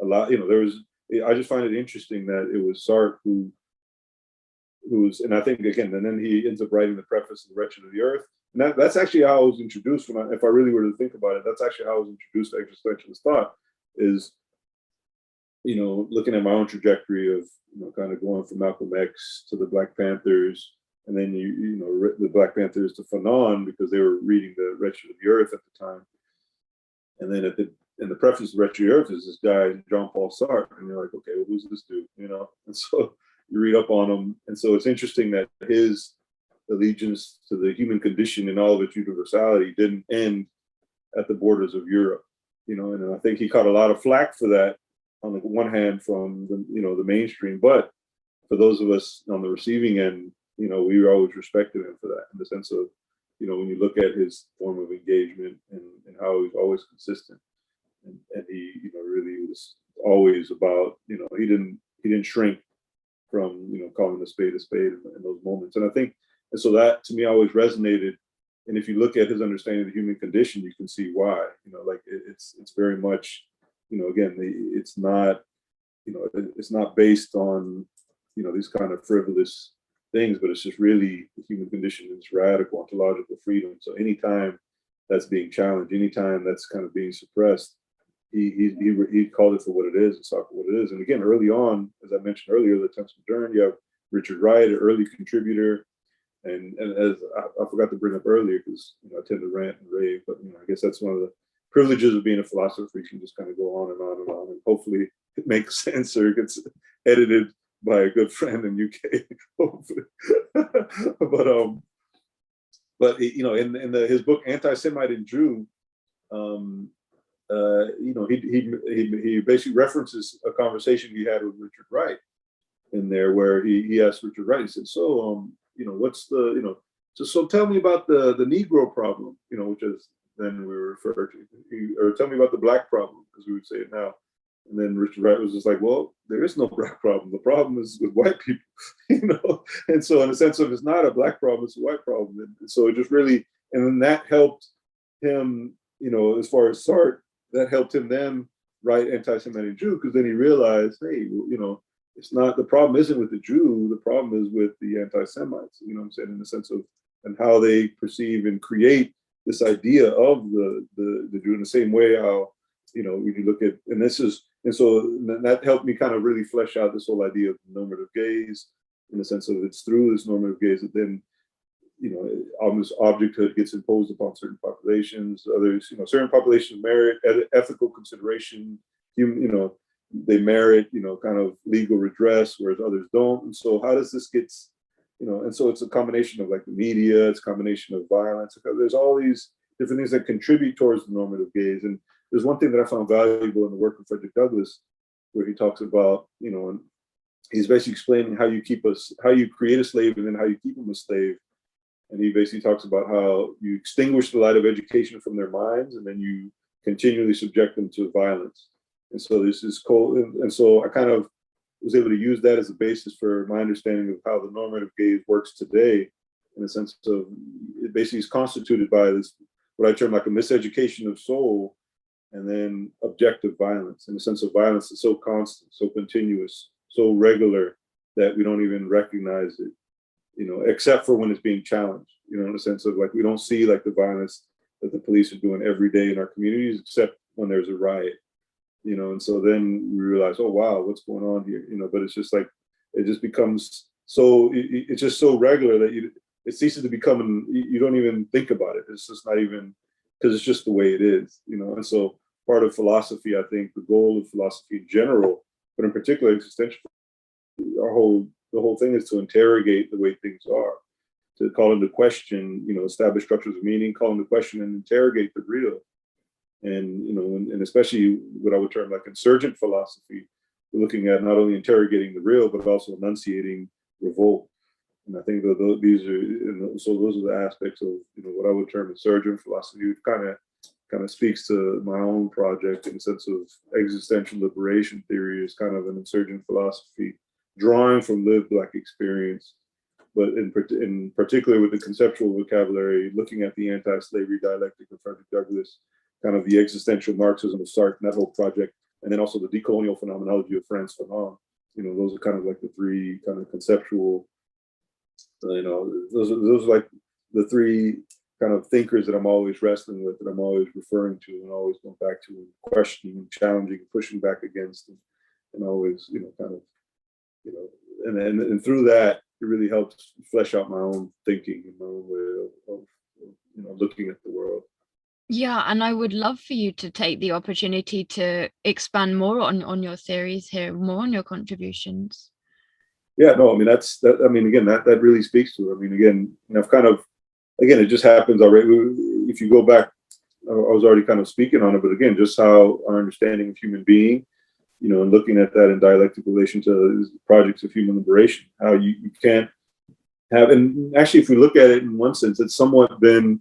allowed, I just find it interesting that it was Sartre who's, and I think again, and then he ends up writing the preface of The Wretched of the Earth. And that's actually how I was introduced if I really were to think about it, that's actually how I was introduced to existentialist thought, is, looking at my own trajectory of, kind of going from Malcolm X to the Black Panthers, and then, the Black Panthers to Fanon, because they were reading The Wretched of the Earth at the time. And then in the preface of Wretched of the Earth is this guy, Jean-Paul Sartre, and you're like, okay, well, who's this dude, And so you read up on him. And so it's interesting that his allegiance to the human condition in all of its universality didn't end at the borders of Europe, and I think he caught a lot of flack for that on the one hand from the mainstream, but for those of us on the receiving end, we always respected him for that, in the sense of, when you look at his form of engagement and how he's always consistent, and he, really was always about, he didn't shrink from, calling a spade in those moments. And I think, and so that to me always resonated. And if you look at his understanding of the human condition, you can see why, like it's very much, again, it's not, it's not based on, these kind of frivolous things, but it's just really the human condition is radical ontological freedom. So anytime that's being challenged, anytime that's kind of being suppressed, he called it for what it is and saw it for what it is. And again, early on, as I mentioned earlier, the Temps Moderne, you have Richard Wright, an early contributor. And as I forgot to bring up earlier, because I tend to rant and rave, but I guess that's one of the privileges of being a philosopher. You can just kind of go on and on and on, and hopefully it makes sense or gets edited by a good friend in UK. Hopefully, but in his book Anti-Semite and Jew, he basically references a conversation he had with Richard Wright in there, where he asked Richard Wright, he said, so what's the, so tell me about the Negro problem, which is then we refer to, or tell me about the Black problem, as we would say it now. And then Richard Wright was just like, well, there is no Black problem. The problem is with white people, And so in a sense of, it's not a Black problem, it's a white problem. And so it just really, and then that helped him, as far as Sartre, that helped him then write Anti-Semitic Jew, because then he realized, hey, it's not, the problem isn't with the Jew, the problem is with the anti-Semites, what I'm saying, in the sense of, and how they perceive and create this idea of the Jew, in the same way how, if you look at, and so that helped me kind of really flesh out this whole idea of normative gaze, in the sense of it's through this normative gaze that then, almost objecthood gets imposed upon certain populations, others, certain populations merit ethical consideration, they merit, kind of legal redress, whereas others don't. And so how does this get, and so it's a combination of like the media, it's a combination of violence. There's all these different things that contribute towards the normative gaze. And there's one thing that I found valuable in the work of Frederick Douglass, where he talks about, and he's basically explaining how you create a slave and then how you keep them a slave. And he basically talks about how you extinguish the light of education from their minds, and then you continually subject them to violence. And so this is cold. And so I kind of was able to use that as a basis for my understanding of how the normative gaze works today, in the sense of it basically is constituted by this, what I term like a miseducation of soul, and then objective violence, in the sense of violence is so constant, so continuous, so regular that we don't even recognize it, except for when it's being challenged, in the sense of like, we don't see like the violence that the police are doing every day in our communities, except when there's a riot. And so then we realize, oh, wow, what's going on here? But it's just like, it just becomes so, it's just so regular that it ceases to become, you don't even think about it. It's just not even, because it's just the way it is, you know. And so part of philosophy, I think, the goal of philosophy in general, but in particular existential, the whole thing is to interrogate the way things are, to call into question, you know, establish structures of meaning, call into question and interrogate the real. And, you know, and especially what I would term like insurgent philosophy, we're looking at not only interrogating the real, but also enunciating revolt. And I think that these are, so those are the aspects of, you know, what I would term insurgent philosophy, which kind of speaks to my own project in the sense of existential liberation theory is kind of an insurgent philosophy, drawing from lived Black experience, but in particular with the conceptual vocabulary, looking at the anti-slavery dialectic of Frederick Douglass, kind of the existential Marxism of Sartre, and that whole project, and then also the decolonial phenomenology of Frantz Fanon. You know, those are kind of like the three kind of conceptual, you know, those are like the three kind of thinkers that I'm always wrestling with, that I'm always referring to, and always going back to, and questioning, challenging, pushing back against, and always, you know, kind of, you know, and through that, it really helps flesh out my own thinking and my own way of you know, looking at the world. Yeah, and I would love for you to take the opportunity to expand more on your theories here, more on your contributions. Yeah, no, I mean that's that. I mean, again, that really speaks to it. I mean, again, you know, I've kind of, again, it just happens already. If you go back, I was already kind of speaking on it, but again, just how our understanding of human being, you know, and looking at that in dialectic relation to projects of human liberation, how you can't have, and actually, if we look at it in one sense, it's somewhat been,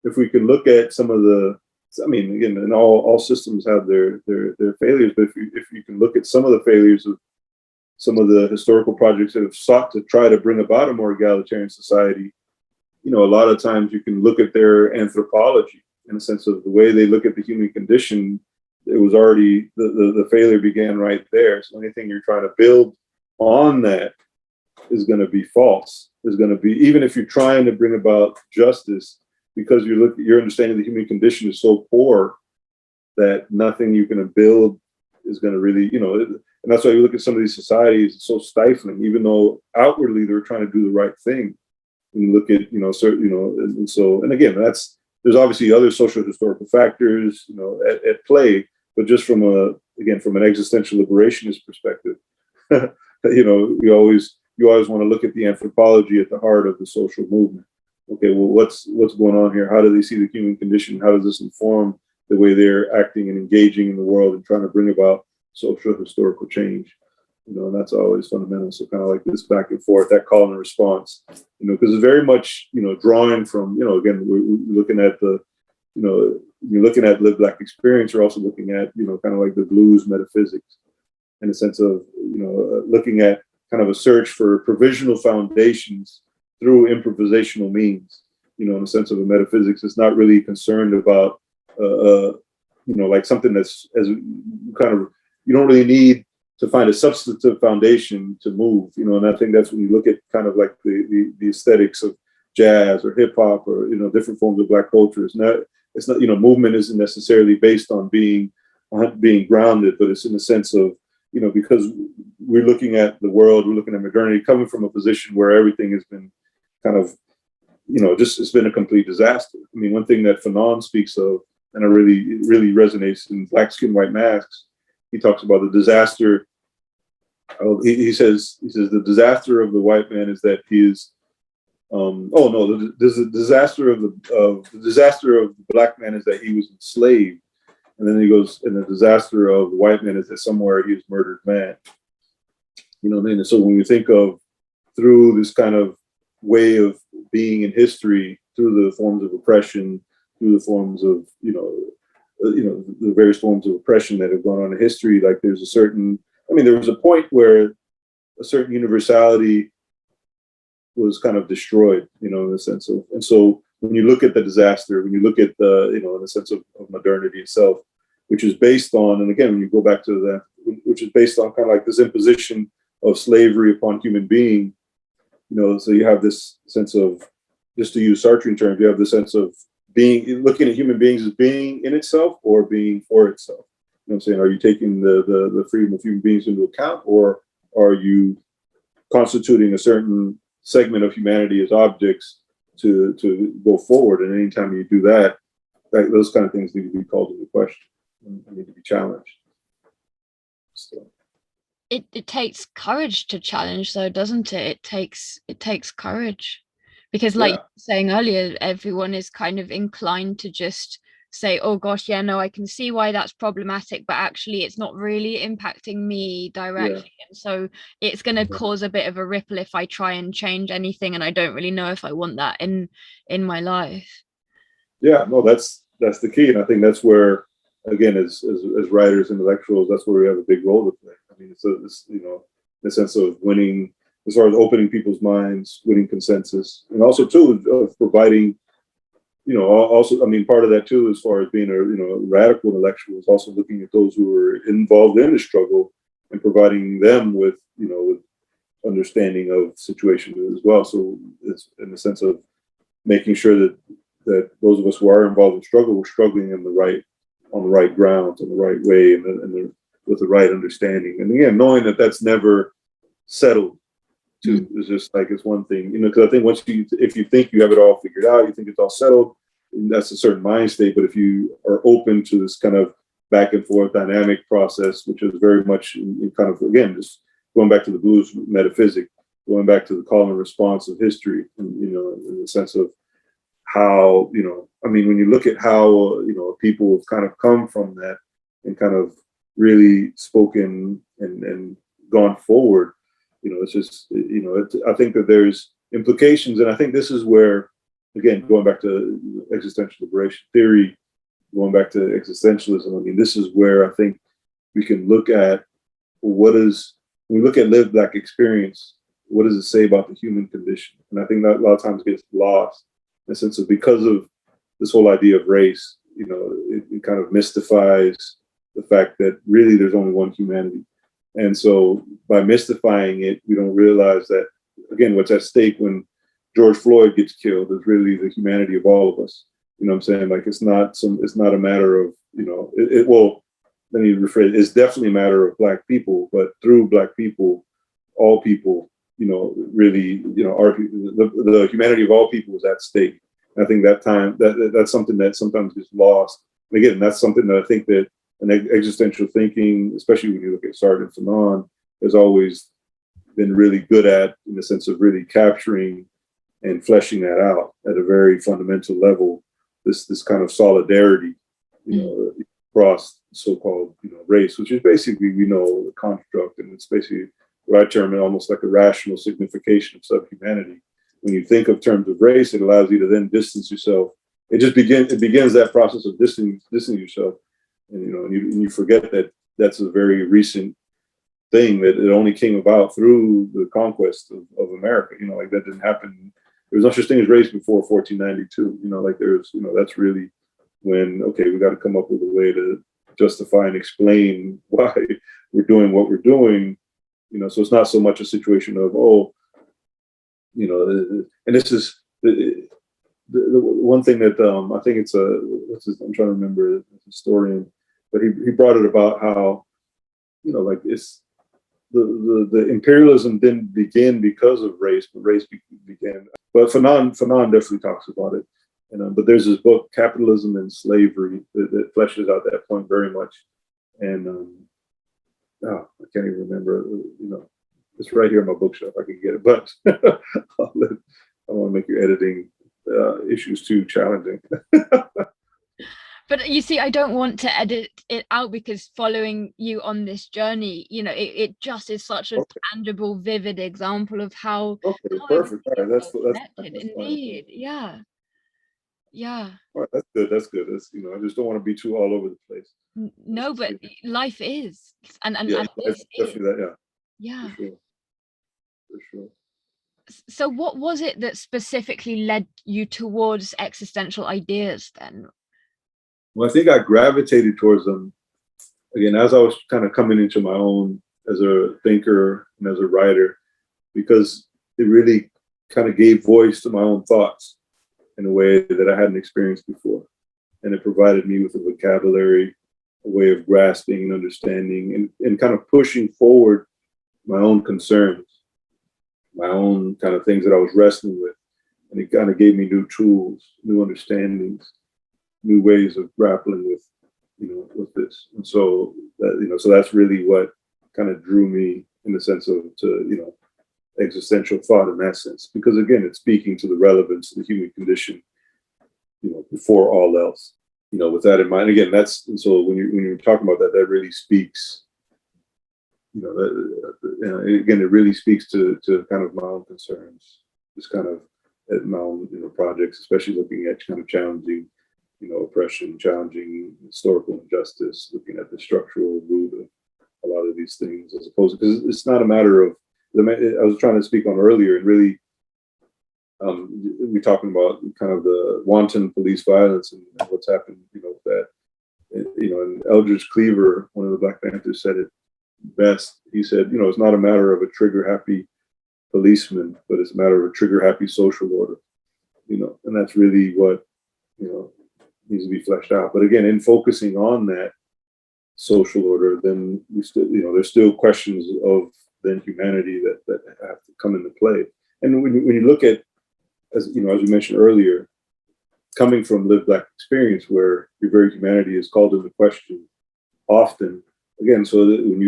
if we can look at some of the, I mean, again, and all systems have their failures, but if you can look at some of the failures of some of the historical projects that have sought to try to bring about a more egalitarian society, you know, a lot of times you can look at their anthropology in a sense of the way they look at the human condition. It was already, the failure began right there. So anything you're trying to build on that is going to be false. Is going to be, even if you're trying to bring about justice, because your understanding of the human condition is so poor that nothing you can build is going to really, you know, and that's why you look at some of these societies, it's so stifling, even though outwardly they're trying to do the right thing. When you look at, you know, certain, you know, and so, and again, there's obviously other social historical factors, you know, at play, but just from from an existential liberationist perspective, you know, you always want to look at the anthropology at the heart of the social movement. Okay, well, what's going on here? How do they see the human condition? How does this inform the way they're acting and engaging in the world and trying to bring about social historical change? You know, and that's always fundamental. So kind of like this back and forth, that call and response, you know, because it's very much, you know, drawing from, you know, again, we're looking at the, you know, you're looking at lived Black experience, you're also looking at, you know, kind of like the blues metaphysics in a sense of, you know, looking at kind of a search for provisional foundations through improvisational means, you know, in the sense of a metaphysics. It's not really concerned about, you know, like something that's as kind of, you don't really need to find a substantive foundation to move, you know, and I think that's when you look at kind of like the aesthetics of jazz or hip hop or, you know, different forms of Black culture. It's not, you know, movement isn't necessarily based on being grounded, but it's in the sense of, you know, because we're looking at the world, we're looking at modernity coming from a position where everything has been kind of, you know, just, it's been a complete disaster. I mean, one thing that Fanon speaks of, and it really resonates in Black Skin, White Masks, he talks about the disaster. He says the disaster of the white man is that he is, the disaster of the Black man is that he was enslaved. And then he goes, and the disaster of the white man is that somewhere he is murdered man. You know what I mean? And so when we think of through this kind of way of being in history, through the forms of oppression, through the forms of, the various forms of oppression that have gone on in history, like there's a certain, I mean, there was a point where a certain universality was kind of destroyed, you know, in the sense of, and so when you look at the disaster, when you look at the, you know, in the sense of modernity itself, which is based on, and again, when you go back to that, which is based on kind of like this imposition of slavery upon human being, you know, so you have this sense of, just to use Sartrean terms, you have the sense of being, looking at human beings as being in itself or being for itself. You know what I'm saying? Are you taking the freedom of human beings into account, or are you constituting a certain segment of humanity as objects to go forward? And anytime you do that, like those kind of things need to be called into question and need to be challenged. So. It takes courage to challenge, though, doesn't it? It takes courage, because like you Yeah, were saying earlier, everyone is kind of inclined to just say, oh gosh, yeah, no, I can see why that's problematic, but actually it's not really impacting me yeah, directly, and so it's going to cause a bit of a ripple if I try and change anything, and I don't really know if I want that in my life. yeah. No, that's the key, and I think that's where, again, as writers, intellectuals, that's where we have a big role to play. I mean, it's you know, in the sense of winning, as far as opening people's minds, winning consensus, and also too of providing, you know, also, I mean, part of that too, as far as being a, you know, radical intellectual, is also looking at those who are involved in the struggle and providing them with, you know, with understanding of situations as well. So it's in the sense of making sure that those of us who are involved in struggle, we're struggling in the right, on the right grounds, in the right way, with the right understanding. And again, knowing that that's never settled Mm. too. It's just like, it's one thing, you know, because I think once if you think you have it all figured out, you think it's all settled, that's a certain mind state. But if you are open to this kind of back and forth dynamic process, which is very much in kind of, again, just going back to the blues metaphysic, going back to the call and response of history, and, you know, in the sense of how, you know, I mean, when you look at how, you know, people have kind of come from that and kind of really spoken and gone forward, you know, it's just, you know, I think that there's implications. And I think this is where, again, going back to existential liberation theory, going back to existentialism, I mean, this is where I think we can look at what is, when we look at lived Black experience, what does it say about the human condition? And I think that a lot of times gets lost in the sense of, because of this whole idea of race, you know, it kind of mystifies the fact that really there's only one humanity. And so by mystifying it, we don't realize that, again, what's at stake when George Floyd gets killed is really the humanity of all of us. You know what I'm saying? Like, it's not a matter of, you know, well, let me rephrase, it's definitely a matter of Black people, but through Black people, all people, you know, really, you know, the humanity of all people is at stake. And I think that's something that sometimes gets lost. And again, that's something that I think that an existential thinking, especially when you look at Sartre and Fanon, has always been really good at, in the sense of really capturing and fleshing that out at a very fundamental level. This kind of solidarity, you know, across so-called, you know, race, which is basically, we know, the construct, and it's basically what I term it almost like a rational signification of subhumanity. When you think of terms of race, it allows you to then distance yourself. It begins that process of distancing yourself, and, you know, and you forget that that's a very recent thing, that it only came about through the conquest of America. You know, like, that didn't happen. There was no such thing as race before 1492. You know, like, there's, you know, that's really when, okay, we got to come up with a way to justify and explain why we're doing what we're doing. You know, so it's not so much a situation of, oh, you know, and this is the one thing that I think it's I'm trying to remember the historian, but he brought it about how, you know, like, it's the imperialism didn't begin because of race, but race began. But Fanon definitely talks about it. And, but there's this book, Capitalism and Slavery, that fleshes out that point very much. And oh, I can't even remember. You know, it's right here in my bookshelf. I can get it, but I don't want to make your editing issues too challenging. But you see, I don't want to edit it out, because following you on this journey, you know, it just is such a Okay, tangible, vivid example of okay, how perfect. everything All is right, so that's connected. fine. Indeed. Yeah. Yeah. All right, that's good. That's good. That's, you know, I just don't want to be too all over the place. No, but life is, Yeah, and it's this is. definitely that. Yeah, for Yeah. sure, for sure. So what was it that specifically led you towards existential ideas then? Well, I think I gravitated towards them again as I was kind of coming into my own as a thinker and as a writer, because it really kind of gave voice to my own thoughts in a way that I hadn't experienced before. And it provided me with a vocabulary, a way of grasping and understanding, and kind of pushing forward my own concerns, my own kind of things that I was wrestling with. And it kind of gave me new tools, new understandings. new ways of grappling with, with this. And so that, so that's really what kind of drew me in the sense of to, existential thought in that sense, because again, it's speaking to the relevance of the human condition, before all else, with that in mind. Again, and so when you're talking about that, that really speaks, again, it really speaks to kind of my own concerns, this kind of my own, projects, especially looking at kind of challenging, oppression, challenging historical injustice, looking at the structural root of a lot of these things, as opposed to, because it's not a matter of, I was trying to speak on earlier, and really, we're talking about kind of the wanton police violence and what's happened, with that. And Eldridge Cleaver, one of the Black Panthers, said it best. He said, it's not a matter of a trigger-happy policeman, but it's a matter of a trigger-happy social order, and that's really what, needs to be fleshed out. But again, in focusing on that social order, then we still, there's still questions of then humanity that have to come into play. And when you look at, as you mentioned earlier, coming from lived Black experience, where your very humanity is called into question often. Again, so that when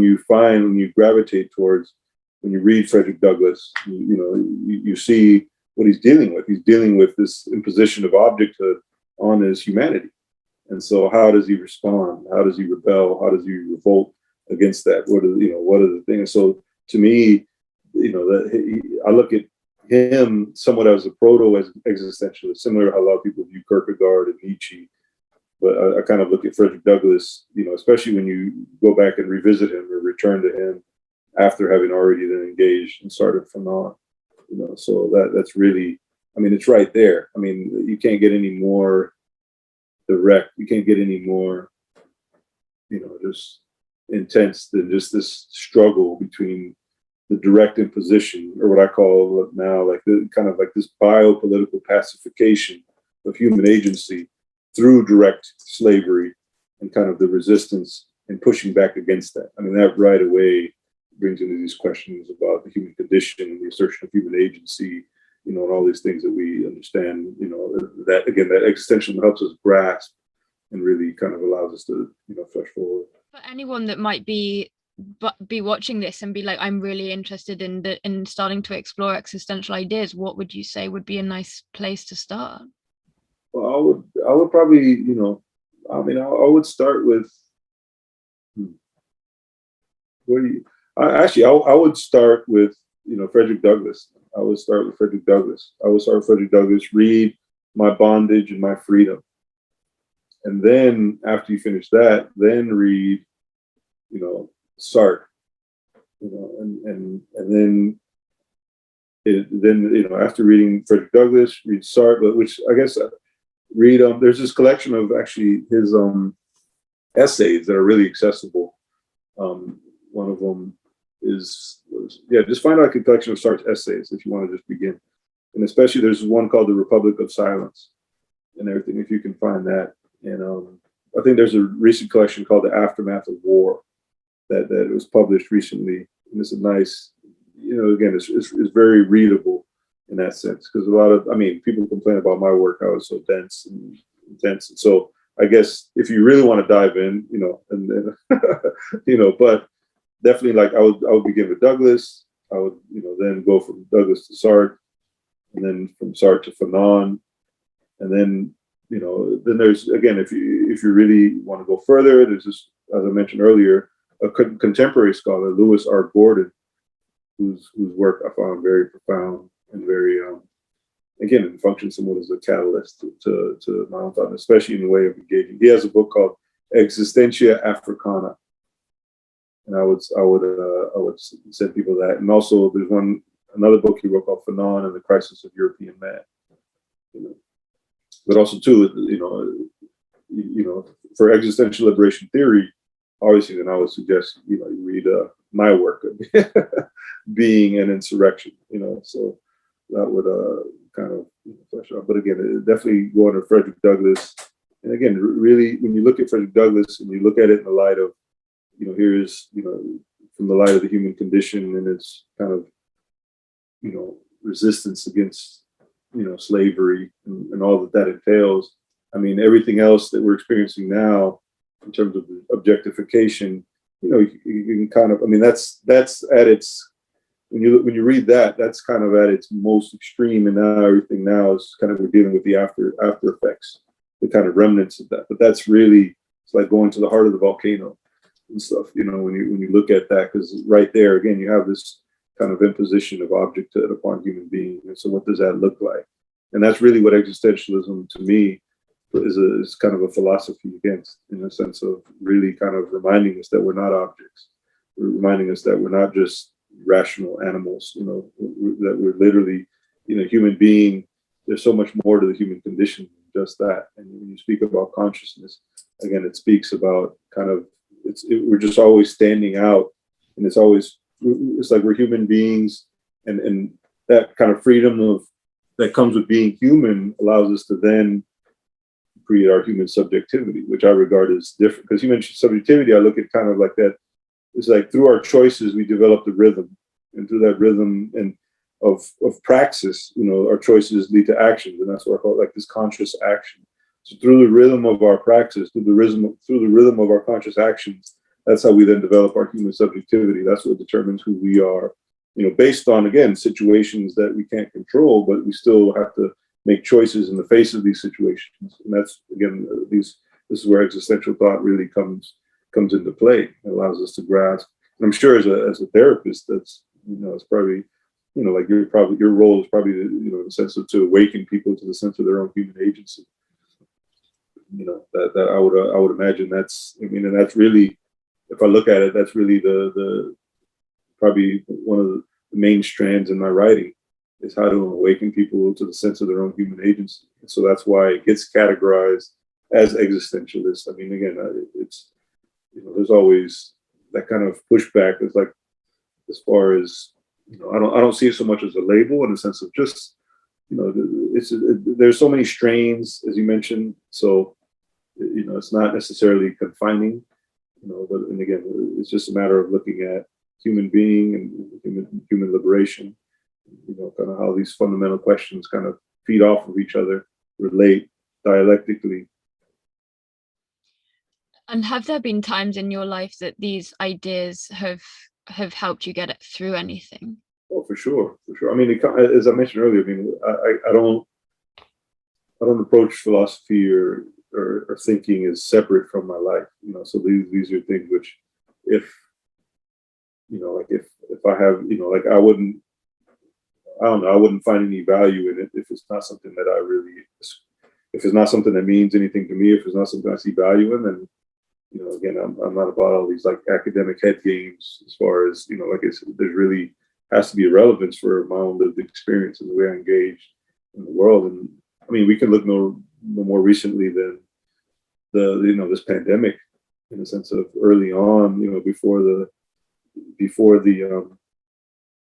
you gravitate towards, when you read Frederick Douglass, you see what he's dealing with. He's dealing with this imposition of objecthood on his humanity. And so how does he respond? How does he rebel? How does he revolt against that? What are the things? So to me, I look at him somewhat as a proto-existentialist, similar to how a lot of people view Kierkegaard and Nietzsche. But I kind of look at Frederick Douglass, especially when you go back and revisit him or return to him after having already then engaged and started from on. So that's really, it's right there. You can't get any more direct. You can't get any more, just intense than just this struggle between the direct imposition, or what I call now, like the kind of like this biopolitical pacification of human agency through direct slavery, and kind of the resistance and pushing back against that. That right away brings into these questions about the human condition and the assertion of human agency, and all these things that we understand, that again, that existentialism helps us grasp and really kind of allows us to, flesh forward. For anyone that might be watching this and be like, I'm really interested in starting to explore existential ideas, what would you say would be a nice place to start? Well, I would probably, I would start with, I would start with, Frederick Douglass. I would start with Frederick Douglass. Read My Bondage and My Freedom. And then after you finish that, then read, Sartre, and then after reading Frederick Douglass, read Sartre, which I guess read, there's this collection of actually his essays that are really accessible. One of them is, just find out a collection of Sartre's essays if you want to just begin. And especially there's one called The Republic of Silence and everything, if you can find that. And I think there's a recent collection called The Aftermath of War that was published recently. And it's a nice, again, it's very readable in that sense, because a lot of, people complain about my work, how it's so dense and intense. And so I guess if you really want to dive in, and then, but definitely, like I would begin with Douglass. I would, then go from Douglass to Sartre, and then from Sartre to Fanon, and then, then there's, again, if you really want to go further, there's this, as I mentioned earlier, a contemporary scholar, Lewis R. Gordon, whose work I found very profound and very, again, it functions somewhat as a catalyst to my own thought, especially in the way of engaging. He has a book called Existential Africana, and I would send people that. And also, there's another book he wrote called Fanon and the Crisis of European Man. But also too, for existential liberation theory, obviously, then I would suggest you read my work, Being an Insurrection. So that would kind of flesh out. But again, definitely go under Frederick Douglass. And again, really, when you look at Frederick Douglass and you look at it in the light of, here is, from the light of the human condition and its kind of, resistance against, slavery and all that entails, I mean, everything else that we're experiencing now in terms of objectification, you can kind of, I mean, that's at its, when you read that, that's kind of at its most extreme, and now everything now is kind of, we're dealing with the after effects, the kind of remnants of that. But that's really, it's like going to the heart of the volcano and stuff. When you look at that, because right there again, you have this kind of imposition of objecthood upon human beings. And so, what does that look like? And that's really what existentialism, to me, is kind of a philosophy against, in a sense of really kind of reminding us that we're not objects. We're reminding us that we're not just rational animals, that we're literally, human being. There's so much more to the human condition than just that. And when you speak about consciousness, again, it speaks about kind of, we're just always standing out, and it's like we're human beings, and that kind of freedom that comes with being human allows us to then create our human subjectivity, which I regard as different. Because you mentioned subjectivity, I look at kind of like that. It's like through our choices, we develop the rhythm, and through that rhythm and of praxis, our choices lead to actions, and that's what I call it, like this conscious action. So through the rhythm of our praxis, through the rhythm of our conscious actions, that's how we then develop our human subjectivity. That's what determines who we are, based on, again, situations that we can't control, but we still have to make choices in the face of these situations. And that's, again, this is where existential thought really comes into play. It allows us to grasp. And I'm sure as a therapist, that's, it's probably, like your role is probably, in the sense of to awaken people to the sense of their own human agency. That I would imagine that's, and that's really, if I look at it, that's really the probably one of the main strands in my writing, is how to awaken people to the sense of their own human agency. And so that's why it gets categorized as existentialist. I mean, again, it's, there's always that kind of pushback. It's like, as far as, I don't see it so much as a label, in the sense of just, there's so many strains, as you mentioned. So, it's not necessarily confining, but, and again, it's just a matter of looking at human being and human liberation, kind of how these fundamental questions kind of feed off of each other, relate dialectically. And have there been times in your life that these ideas have helped you get through anything? Oh, for sure. I mean, as I mentioned earlier, I mean, I don't approach philosophy or thinking as separate from my life. So these are things which, if like if I have, like I don't know, I wouldn't find any value in it if it's not something that I really, if it's not something that means anything to me, if it's not something I see value in, then, again, I'm not about all these like academic head games, as far as, like I said, there's really has to be a relevance for my own lived experience and the way I engage in the world. And I mean, we can look no more recently than this pandemic, in the sense of early on, before the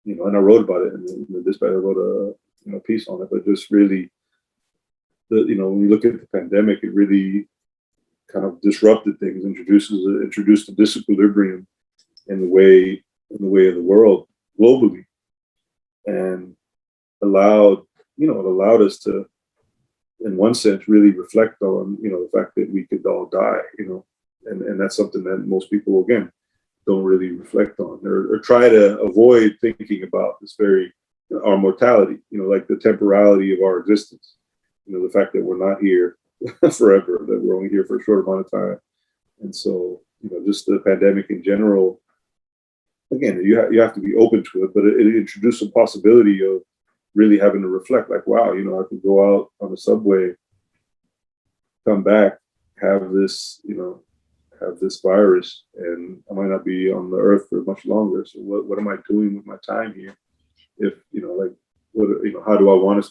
and I wrote about it in the Dispatch. I wrote a piece on it, but just really, when you look at the pandemic, it really kind of disrupted things, introduced a disequilibrium in the way of the world globally, and it allowed us to, in one sense, really reflect on the fact that we could all die, and that's something that most people, again, don't really reflect on, or try to avoid thinking about. This very, our mortality, like the temporality of our existence, the fact that we're not here forever, that we're only here for a short amount of time. And so, just the pandemic in general, again, you have to be open to it, but it introduced some possibility of really having to reflect, like, wow, I could go out on the subway, come back, have this virus, and I might not be on the earth for much longer. So what am I doing with my time here? If, like, how do I want to,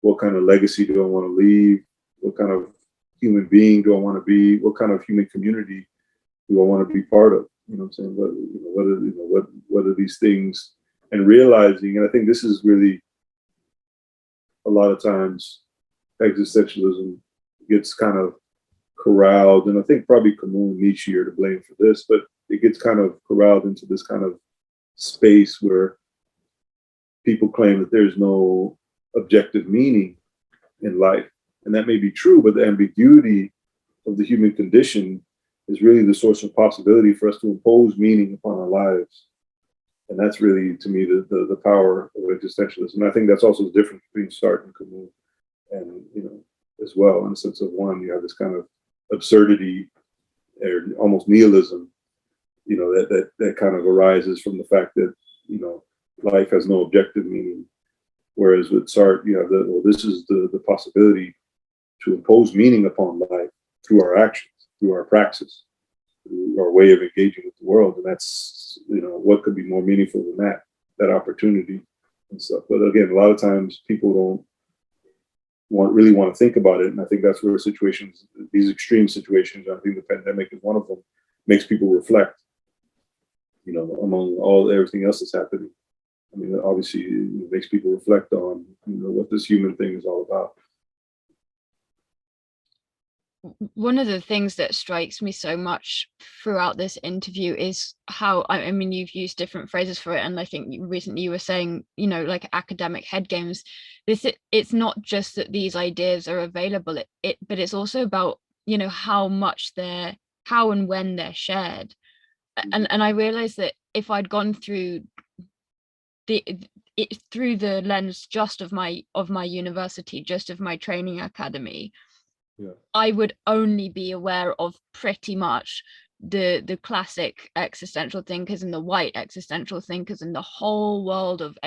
what kind of legacy do I want to leave? What kind of human being do I want to be? What kind of human community do I want to be part of? You know what I'm saying? What are these things? And realizing, and I think this is really, a lot of times, existentialism gets kind of corralled, and I think probably Camus Nietzsche are to blame for this, but it gets kind of corralled into this kind of space where people claim that there's no objective meaning in life. And that may be true, but the ambiguity of the human condition is really the source of possibility for us to impose meaning upon our lives. And that's really, to me, the power of existentialism. And I think that's also the difference between Sartre and Camus, and as well, in the sense of, one, you have this kind of absurdity or almost nihilism, that kind of arises from the fact that life has no objective meaning. Whereas with Sartre, you have this is the possibility to impose meaning upon life through our actions, through our praxis, through our way of engaging with the world. And that's, what could be more meaningful than that opportunity and stuff. But again, a lot of times people don't really want to think about it. And I think that's where these extreme situations, I think the pandemic is one of them, makes people reflect, among everything else that's happening. I mean, obviously it makes people reflect on, what this human thing is all about. One of the things that strikes me so much throughout this interview is how, I mean, you've used different phrases for it, and I think recently you were saying, like academic head games. It's not just that these ideas are available, but it's also about, how and when they're shared. And I realized that if I'd gone through through the lens just of my university, just of my training academy, yeah, I would only be aware of pretty much the classic existential thinkers and the white existential thinkers and the whole world of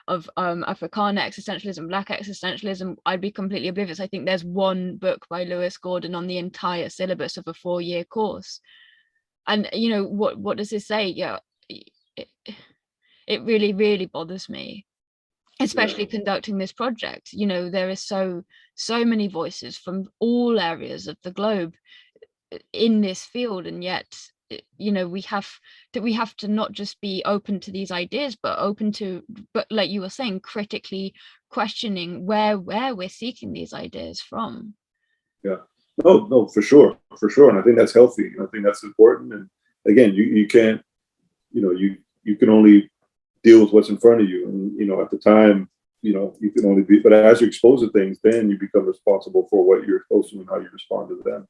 Africana existentialism, Black existentialism. I'd be completely oblivious. I think there's one book by Lewis Gordon on the entire syllabus of a 4-year course. And what does this say? Yeah, it really, really bothers me, especially conducting this project. There is so many voices from all areas of the globe in this field, and yet we have to not just be open to these ideas, but like you were saying, critically questioning where we're seeking these ideas from. Yeah, no, for sure, and I think that's healthy, and I think that's important. And again, you can't, you can only deal with what's in front of you. And, at the time, you can only but as you expose to things, then you become responsible for what you're exposed to and how you respond to them.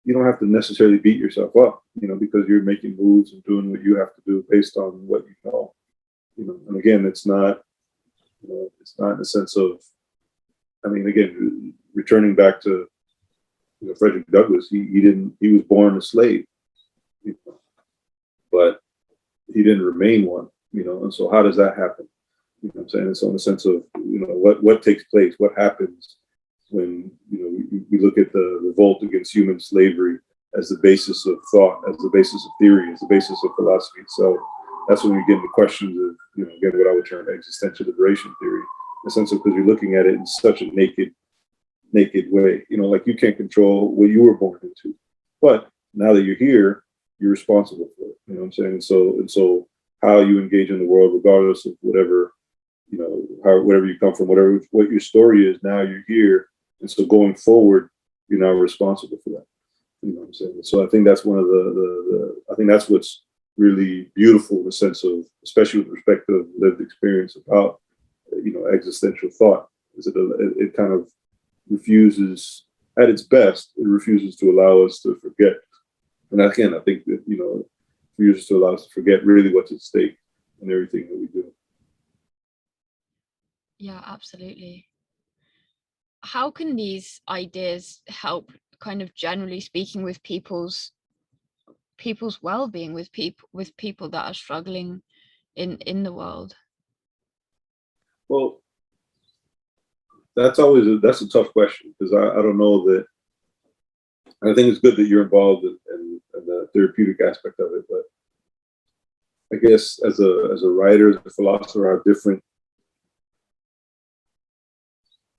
You don't have to necessarily beat yourself up, because you're making moves and doing what you have to do based on what you know. And again, it's not in the sense of, I mean, again, returning back to, Frederick Douglass, he was born a slave, but he didn't remain one. And so how does that happen? I'm saying? And so in the sense of, what takes place, what happens when, we look at the revolt against human slavery as the basis of thought, as the basis of theory, as the basis of philosophy. So that's when we get into questions of, again, what I would term existential liberation theory, in the sense of, because you're looking at it in such a naked way, like you can't control what you were born into, but now that you're here, you're responsible for it. You know what I'm saying? And so how you engage in the world, regardless of whatever, whatever you come from, what your story is, now you're here. And so going forward, you're now responsible for that. You know what I'm saying? So I think that's one of I think that's what's really beautiful in the sense of, especially with respect to lived experience about, existential thought, is that it kind of refuses, at its best, it refuses to allow us to forget. And again, I think that, it refuses to allow us to forget really what's at stake in everything that we do. Yeah, absolutely. How can these ideas help, kind of generally speaking, with people's well-being, with people that are struggling in the world? Well, that's a tough question, because I don't know that. I think it's good that you're involved in the therapeutic aspect of it, but I guess as a writer, as a philosopher, I have different,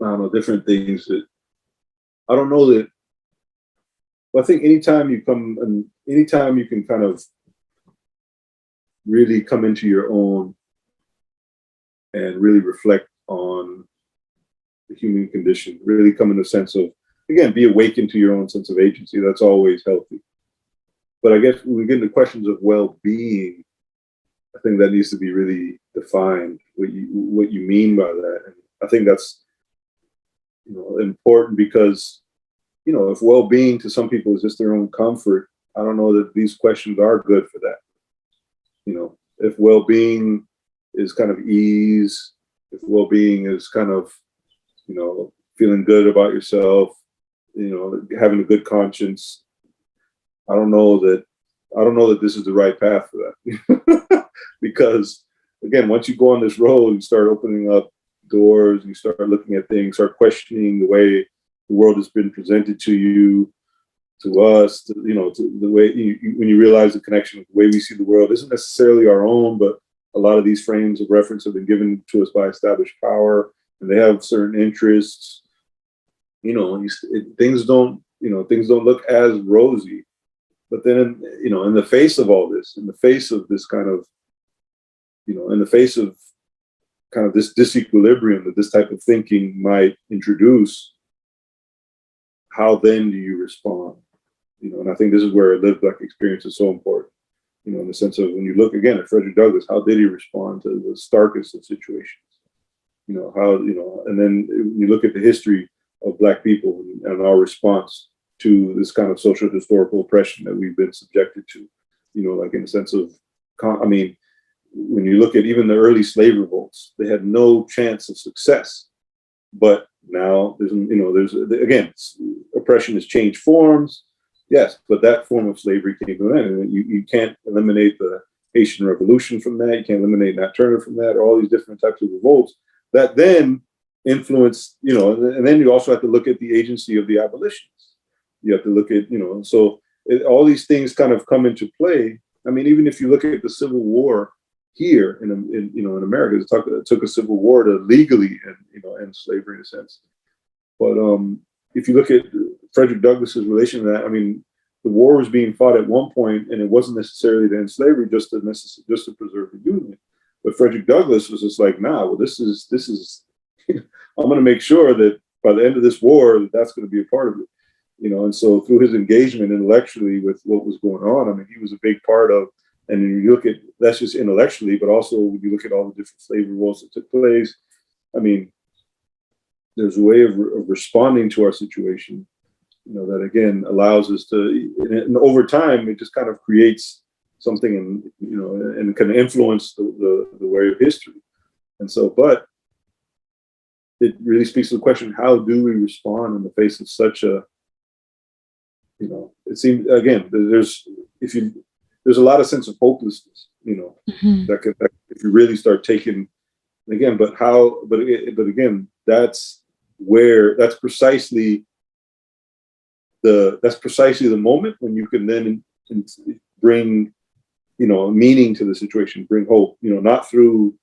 I don't know, different things that I don't know that. Well, I think anytime you can kind of really come into your own and really reflect on the human condition, really come in a sense of, again, be awakened to your own sense of agency. That's always healthy. But I guess when we get into questions of well-being, I think that needs to be really defined, what you mean by that. And I think that's important because, if well-being to some people is just their own comfort, I don't know that these questions are good for that. If well-being is kind of ease, if well-being is kind of, feeling good about yourself, having a good conscience, I don't know that this is the right path for that. Because again, once you go on this road, you start opening up doors, you start looking at things, start questioning the way the world has been presented to you, to us, to the way when you realize the connection of the way we see the world isn't necessarily our own, but a lot of these frames of reference have been given to us by established power, and they have certain interests. Things don't look as rosy. But then, in the face of all this, in the face of this kind of, in the face of kind of this disequilibrium that this type of thinking might introduce, how then do you respond? And I think this is where a lived like experience is so important, in the sense of when you look again at Frederick Douglass, how did he respond to the starkest of situations? And then when you look at the history of Black people and our response to this kind of social historical oppression that we've been subjected to, like in the sense of, when you look at even the early slave revolts, they had no chance of success. But now there's again, oppression has changed forms, yes, but that form of slavery came to an end. And you can't eliminate the Haitian Revolution from that. You can't eliminate Nat Turner from that, or all these different types of revolts that then influence, and then you also have to look at the agency of the abolitionists. You have to look at, all these things kind of come into play. Even if you look at the Civil War here in America, it took a civil war to legally end slavery in a sense. But if you look at Frederick Douglass's relation to that, the war was being fought at one point, and it wasn't necessarily to end slavery, just to preserve the Union. But Frederick Douglass was just like, nah, well, this is I'm going to make sure that by the end of this war, that's going to be a part of it. And so through his engagement intellectually with what was going on, he was a big part of, and when you look at, that's just intellectually, but also when you look at all the different slave revolts that took place, there's a way of responding to our situation, that again allows us to, and over time, it just kind of creates something and can influence the way of history. And so, but it really speaks to the question, how do we respond in the face of such a, it seems, again, there's a lot of sense of hopelessness, that if you really start taking, again, but again, that's precisely the moment when you can then bring, meaning to the situation, bring hope, not through,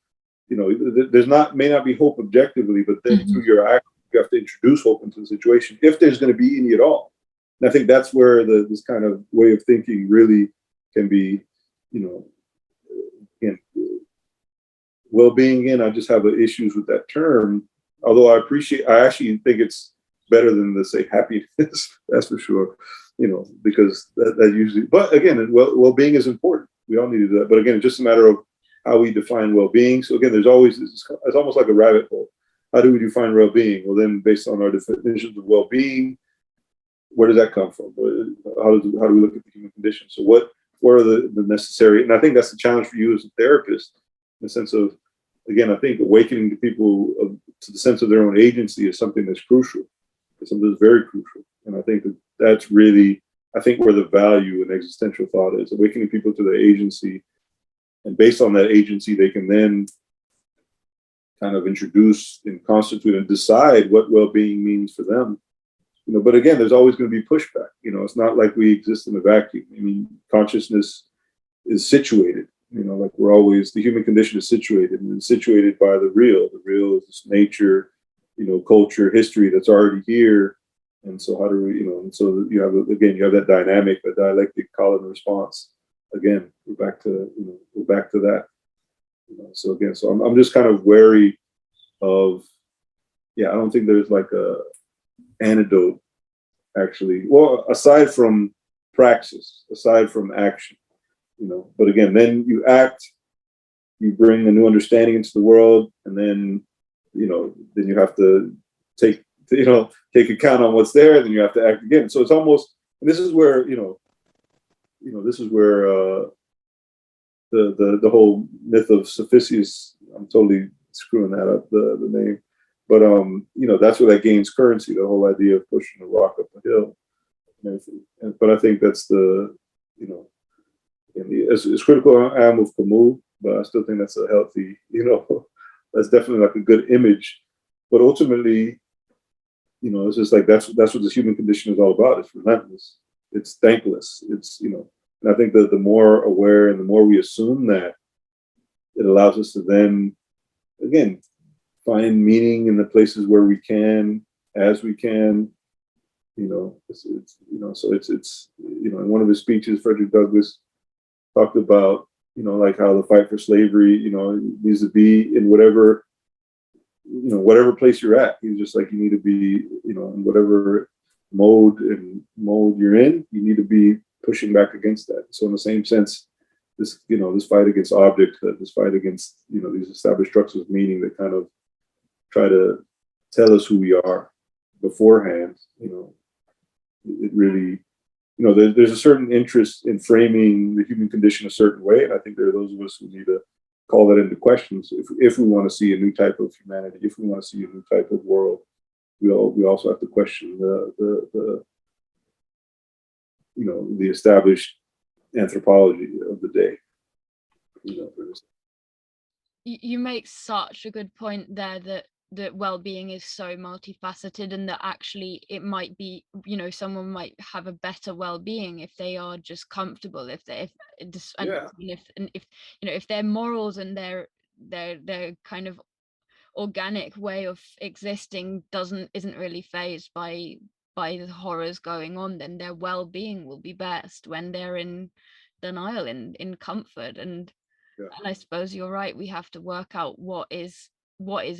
may not be hope objectively, but then through your act, you have to introduce hope into the situation, if there's going to be any at all. And I think that's where this kind of way of thinking really can be, again, well-being. I just have issues with that term, although I actually think it's better than to say happiness, that's for sure, because that usually, but again, well-being is important. We all need to do that. But again, it's just a matter of how we define well-being. So again, there's always it's almost like a rabbit hole. How do we define well-being? Well, then based on our definitions of well-being, where does that come from? How do we look at the human condition? So what are the necessary, and I think that's the challenge for you as a therapist, in the sense of, again, I think awakening to people to the sense of their own agency is something that's crucial. It's something that's very crucial. And I think that's really, where the value in existential thought is, awakening people to their agency. And based on that agency, they can then kind of introduce and constitute and decide what well-being means for them. But again, there's always going to be pushback. It's not like we exist in a vacuum. Consciousness is situated. Like the human condition is situated, and it's situated by the real. The real is this nature, culture, history that's already here. And so how do we, and so you have that dynamic, that dialectic call and response. Again, we're back to that. So again, so I'm just kind of wary of, I don't think there's like a antidote, actually. Well, aside from praxis, aside from action, but again, then you act, you bring a new understanding into the world, and then, then you have to take take account on what's there, then you have to act again. So it's almost, and this is where, this is where the whole myth of Sisyphus, I'm totally screwing that up, the name, but that's where that gains currency, the whole idea of pushing a rock up a hill. But I think that's as critical I am of Camus, but I still think that's a healthy, that's definitely like a good image. But ultimately, it's just like that's what this human condition is all about. It's relentless. It's thankless. It's and I think that the more aware and the more we assume that, it allows us to then again find meaning in the places where we can, as we can. So it's in one of his speeches, Frederick Douglass talked about like how the fight for slavery needs to be in whatever place you're at. He's just like, you need to be in whatever mode you're in, you need to be pushing back against that. So in the same sense, this fight against objects, this fight against these established structures of meaning that kind of try to tell us who we are beforehand, it really, there's a certain interest in framing the human condition a certain way. And I think there are those of us who need to call that into questions. If we want to see a new type of humanity, if we want to see a new type of world, we also have to question the established anthropology of the day. You make such a good point there that well-being is so multifaceted, and that actually it might be, someone might have a better well-being if they are just comfortable, if their morals and their kind of organic way of existing isn't really phased by the horrors going on, then their well-being will be best when they're in denial, in comfort. And I suppose you're right, we have to work out what is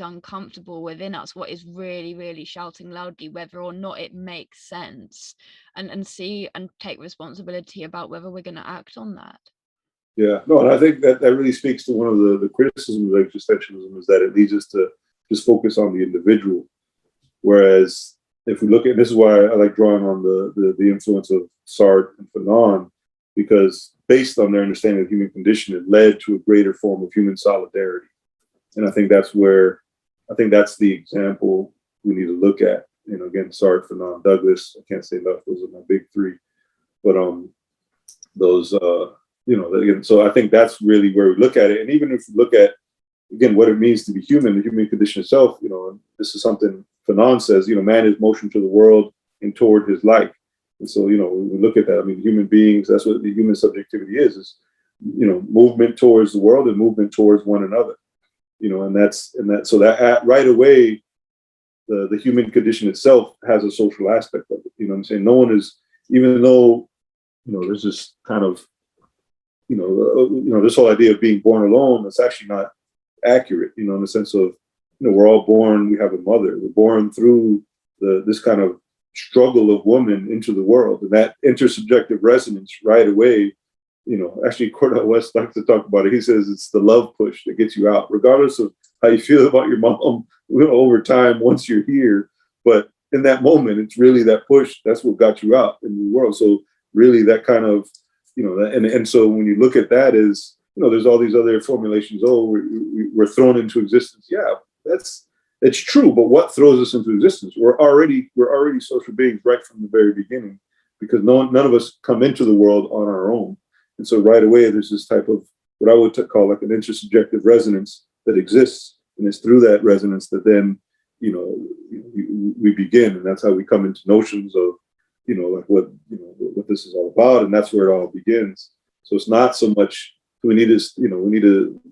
uncomfortable within us, what is really, really shouting loudly, whether or not it makes sense, and see and take responsibility about whether we're going to act on that. Yeah, no, and I think that really speaks to one of the criticisms of existentialism, is that it leads us to just focus on the individual. Whereas if we look at, this is why I like drawing on the influence of Sartre and Fanon, because based on their understanding of the human condition, it led to a greater form of human solidarity. And I think that's the example we need to look at. Again, Sartre, Fanon, Douglass, I can't say enough, those are my big three. But those so I think that's really where we look at it. And even if we look at, again, what it means to be human, the human condition itself, and this is something Fanon says, man is motion to the world and toward his like. And so, when we look at that, I mean, human beings, that's what the human subjectivity is movement towards the world and movement towards one another, so that right away, the human condition itself has a social aspect of it. You know what I'm saying? No one is, even though, there's this kind of, this whole idea of being born alone, that's actually not accurate, in the sense of, we're all born, we have a mother, we're born through this kind of struggle of woman into the world, and that intersubjective resonance right away, actually Cornel West likes to talk about it. He says it's the love push that gets you out, regardless of how you feel about your mom, over time, once you're here. But in that moment, it's really that push, that's what got you out in the world. So really that kind of, and so when you look at that as, there's all these other formulations, we're thrown into existence. Yeah, it's true, but what throws us into existence? We're already social beings right from the very beginning, because none of us come into the world on our own. And so right away, there's this type of what I would call like an intersubjective resonance that exists, and it's through that resonance that then we begin, and that's how we come into notions of like what this is all about, and that's where it all begins. So it's not so much. We need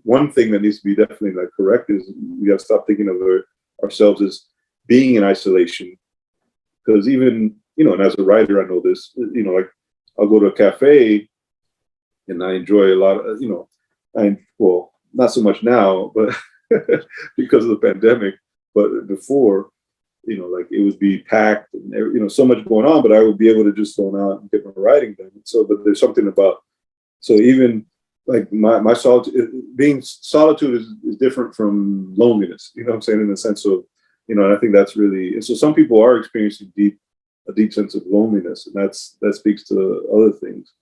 one thing that needs to be definitely like correct is we have to stop thinking of ourselves as being in isolation, because even and as a writer, I know this. Like I'll go to a cafe, and I enjoy a lot of not so much now, but because of the pandemic. But before, like it would be packed and so much going on, but I would be able to just go out and get my writing done. So, but there's something about, so even like my solitude, solitude is different from loneliness. You know what I'm saying? In the sense of, And I think that's really, and so some people are experiencing a deep sense of loneliness, and that speaks to other things.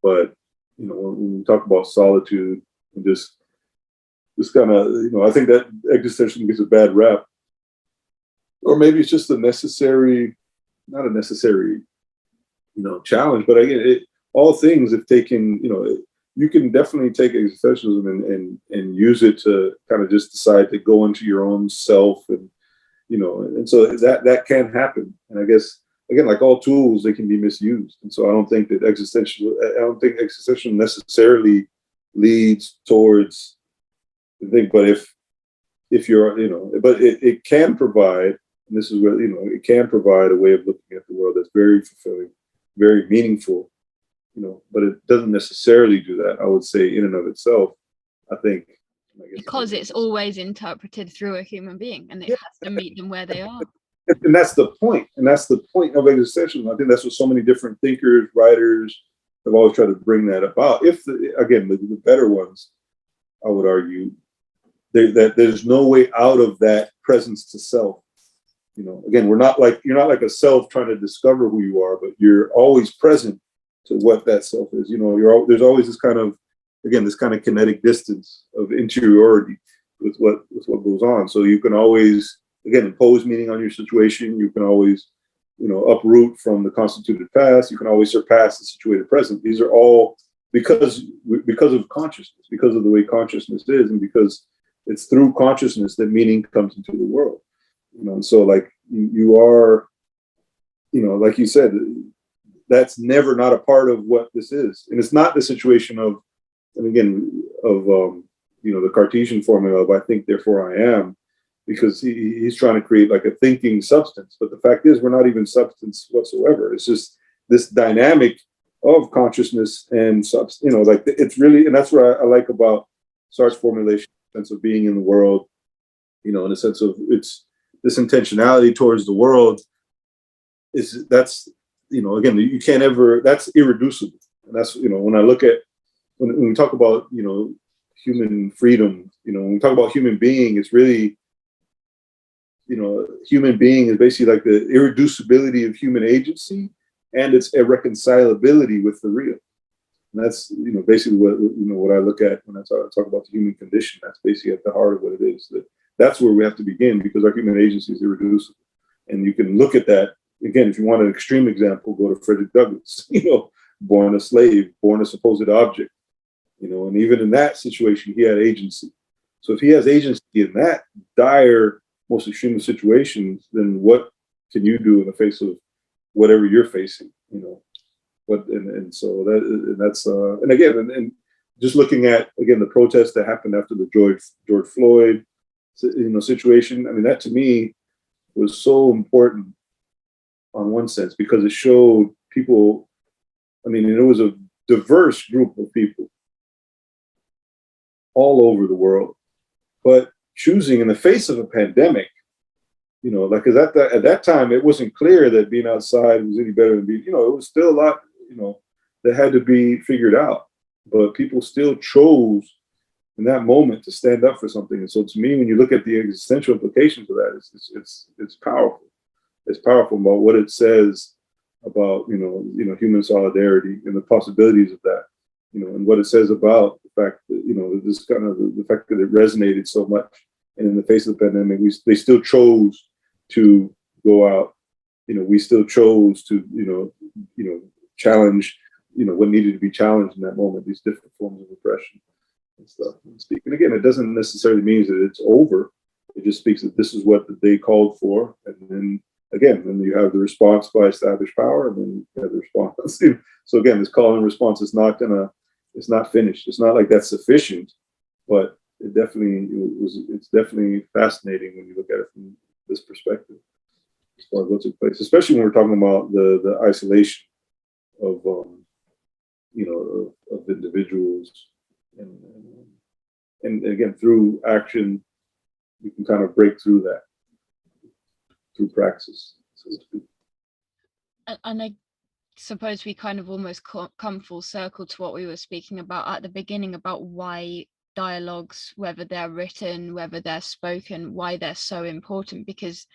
But when we talk about solitude and just kind of, I think that existentialism gets a bad rap, or maybe it's just not a necessary, challenge. But again, all things have taken, you can definitely take existentialism and use it to kind of just decide to go into your own self, and so that can happen. And I guess again, like all tools, they can be misused. And so I don't think existential necessarily leads towards the thing. But if you're, but it can provide, and this is where, it can provide a way of looking at the world that's very fulfilling, very meaningful, but it doesn't necessarily do that, I would say, in and of itself. I think, because it's always interpreted through a human being, and it has to meet them where they are. And that's the point. And that's the point of existentialism. I think that's what so many different thinkers, writers have always tried to bring that about. If the better ones, I would argue, that there's no way out of that presence to self. Again, you're not like a self trying to discover who you are, but you're always present to what that self is. There's always this kind of kinetic distance of interiority with what goes on. So you can always, again, impose meaning on your situation. You can always, uproot from the constituted past. You can always surpass the situated present. These are all because of consciousness, because of the way consciousness is, and because it's through consciousness that meaning comes into the world. And so like you are, like you said, that's never not a part of what this is. And it's not the situation of, and again, of, the Cartesian formula of I think, therefore I am, because he's trying to create like a thinking substance. But the fact is, we're not even substance whatsoever. It's just this dynamic of consciousness and substance, like it's really, and that's what I like about Sartre's formulation, sense of being in the world, in a sense of it's this intentionality towards the world that's again, you can't ever, that's irreducible. And that's, when I look at, when we talk about, human freedom, when we talk about human being, it's really, human being is basically like the irreducibility of human agency and its irreconcilability with the real. And that's, basically what I look at when I talk about the human condition. That's basically at the heart of what it is. That's where we have to begin, because our human agency is irreducible. And you can look at that, again, if you want an extreme example, go to Frederick Douglass, born a slave, born a supposed object, and even in that situation, he had agency. So if he has agency in that dire, most extreme situations, then what can you do in the face of whatever you're facing, so that's and again, and just looking at, again, the protests that happened after the George Floyd, situation. I mean, that to me was so important on one sense, because it showed people, I mean, it was a diverse group of people all over the world, but choosing in the face of a pandemic, like, cause at that time, it wasn't clear that being outside was any better than being, it was still a lot, that had to be figured out, but people still chose in that moment to stand up for something. And so to me, when you look at the existential implications of that, it's powerful. It's powerful about what it says about, human solidarity and the possibilities of that, and what it says about the fact that, this kind of the fact that it resonated so much. And in the face of the pandemic, they still chose to go out. We still chose to, challenge, what needed to be challenged in that moment, these different forms of oppression and stuff. And again, it doesn't necessarily mean that it's over. It just speaks that this is what they called for. And then again, then you have the response by established power, and then you have the response. So again, this call and response is it's not finished. It's not like that's sufficient, but it's definitely fascinating when you look at it from this perspective, as far as what took place, especially when we're talking about the isolation of of individuals, and again, through action, you can kind of break through that through praxis, so to speak. And I suppose we kind of almost come full circle to what we were speaking about at the beginning, about why dialogues, whether they're written, whether they're spoken, why they're so important, because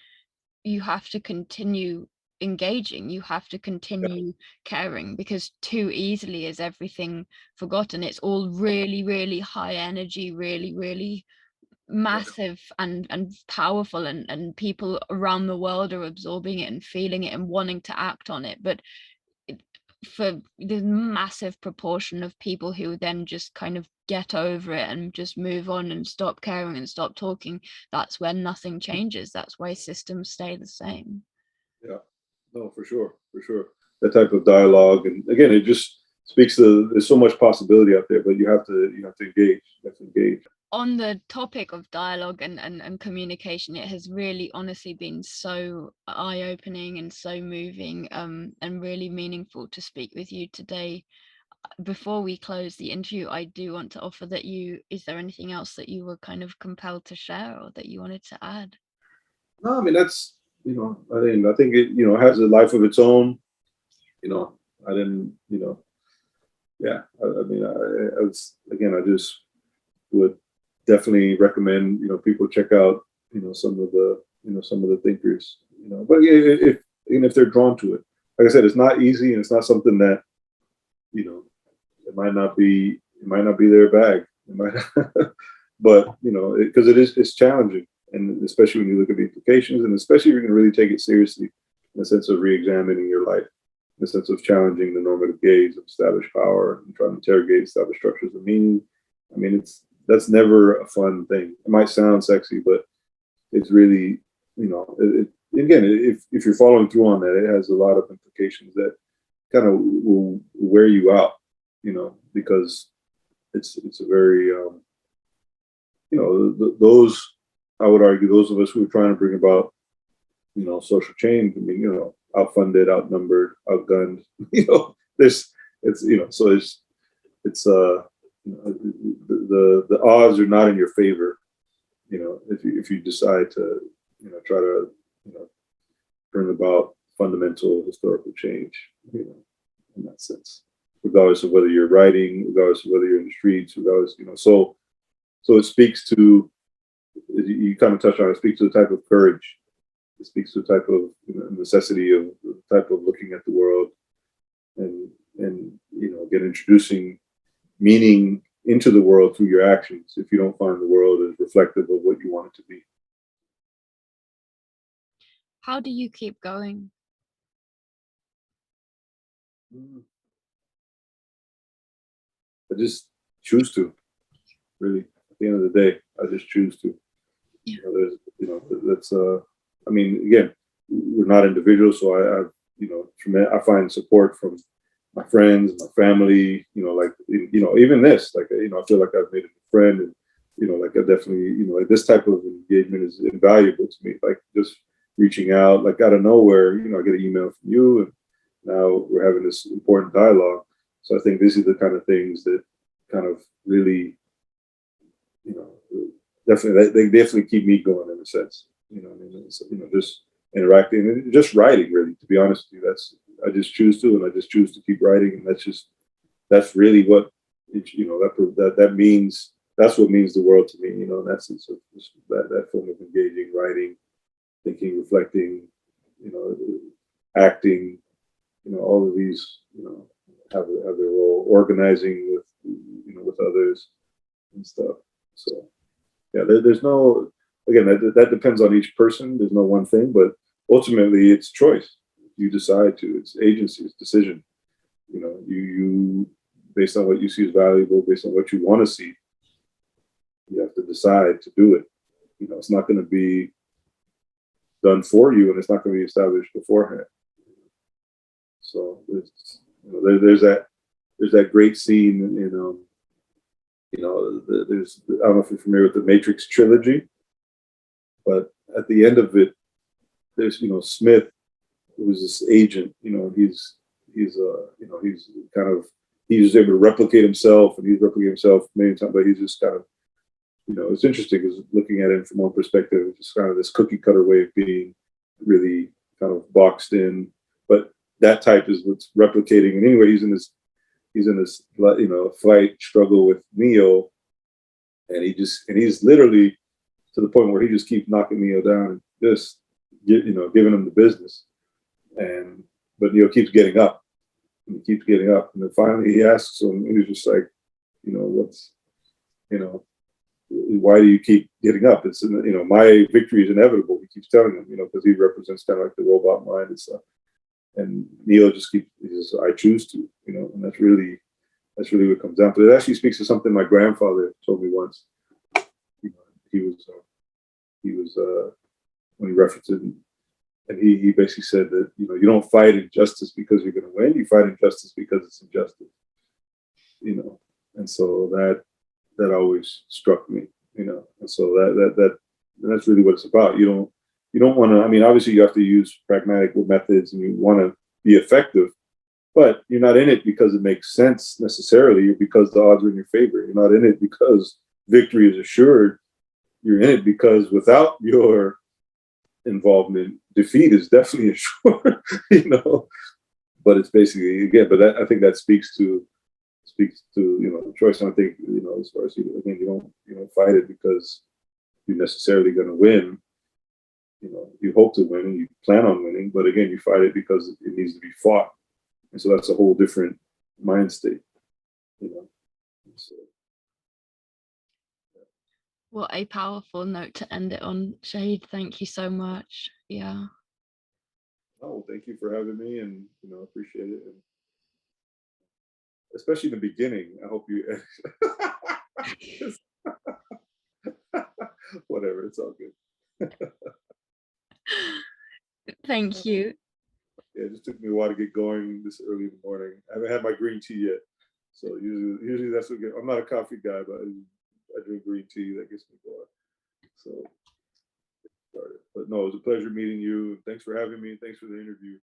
you have to continue engaging, you have to continue caring, because too easily is everything forgotten. It's all really, really high energy, really, really Yeah. massive and powerful, and people around the world are absorbing it and feeling it and wanting to act on it. But it, for the massive proportion of people who then just kind of get over it and just move on and stop caring and stop talking, that's when nothing changes. That's why systems stay the same. Yeah. No, for sure, for sure. That type of dialogue, and again, it just speaks to there's so much possibility out there, but you have to engage. You have to engage. On the topic of dialogue and communication, it has really honestly been so eye-opening and so moving, and really meaningful to speak with you today. Before we close the interview, I do want to offer that is there anything else that you were kind of compelled to share or that you wanted to add? No, I mean that's I think it has a life of its own. You know, I didn't yeah. I mean I was again I just would definitely recommend people check out some of the thinkers, but yeah, if even if they're drawn to it, like I said, it's not easy and it's not something that you know it might not be their bag. It might, but because it's challenging, and especially when you look at the implications, and especially if you're going to really take it seriously in the sense of re-examining your life, in the sense of challenging the normative gaze of established power and trying to interrogate established structures of meaning. I mean, that's never a fun thing. It might sound sexy, but it's really, again, if you're following through on that, it has a lot of implications that kind of will wear you out, because it's a very, those, I would argue, those of us who are trying to bring about, social change. I mean, outfunded, outnumbered, outgunned. There's, so the odds are not in your favor. If you decide to, try to, bring about fundamental historical change, in that sense, regardless of whether you're writing, regardless of whether you're in the streets, regardless, so it speaks to, you kind of touched on it, speaks to the type of courage. It speaks to the type of necessity of the type of looking at the world, and again, introducing meaning into the world through your actions if you don't find the world as reflective of what you want it to be. How do you keep going? I just choose to, really. At the end of the day, I just choose to. Yeah. There's, that's, I mean, again, we're not individuals, so I find support from my friends, my family, like, even this, like, I feel like I've made a friend, and, like I definitely, like this type of engagement is invaluable to me. Like just reaching out, like out of nowhere, I get an email from you, and now we're having this important dialogue. So I think these are the kind of things that kind of really, you know, definitely, they definitely keep me going in a sense. I mean, just interacting and just writing. Really, to be honest with you, I just choose to, and I just choose to keep writing, and that's really what that means. That's what means the world to me. In that sense of that form of engaging, writing, thinking, reflecting, acting. All of these, have their role, organizing with others and stuff. So yeah, there's no, again, that depends on each person. There's no one thing, but ultimately it's choice. You decide to, it's agency, it's decision. You based on what you see as valuable, based on what you want to see, you have to decide to do it. It's not going to be done for you, and it's not going to be established beforehand. So there's that great scene there's, I don't know if you're familiar with the Matrix trilogy, but at the end of it, there's Smith, who was this agent. He's kind of, he's able to replicate himself, and he's replicated himself many times, but he's just kind of, it's interesting because looking at it from one perspective, it's just kind of this cookie cutter way of being, really kind of boxed in. But that type is what's replicating. And anyway, he's in this flight struggle with Neo, And he's literally to the point where he just keeps knocking Neo down and just giving him the business. And but Neo keeps getting up, and he keeps getting up, and then finally he asks him, and he's just like, what's, why do you keep getting up? It's, my victory is inevitable. He keeps telling him, because he represents kind of like the robot mind and stuff. And Neo just keeps, he says, I choose to, and that's really what it comes down to. It actually speaks to something my grandfather told me once. He was when he referenced it, and he basically said that you don't fight injustice because you're going to win. You fight injustice because it's injustice. And so that always struck me. And so that's really what it's about. You don't want to. I mean, obviously, you have to use pragmatic methods, and you want to be effective. But you're not in it because it makes sense necessarily. You're because the odds are in your favor. You're not in it because victory is assured. You're in it because without your involvement, defeat is definitely assured. But it's basically again. But I think that speaks to the choice. And I think as far as again, you don't fight it because you're necessarily going to win. You hope to win and you plan on winning, but again, you fight it because it needs to be fought. And so that's a whole different mind state, So, What a powerful note to end it on, Shahid. Thank you so much. Yeah. oh, thank you for having me, and appreciate it, and especially in the beginning. I hope you. Whatever, it's all good. Thank you. Yeah, it just took me a while to get going this early in the morning. I haven't had my green tea yet, so usually that's what I'm not a coffee guy, but I drink green tea that gets me going. So started. But no, it was a pleasure meeting you. Thanks for having me. Thanks for the interview.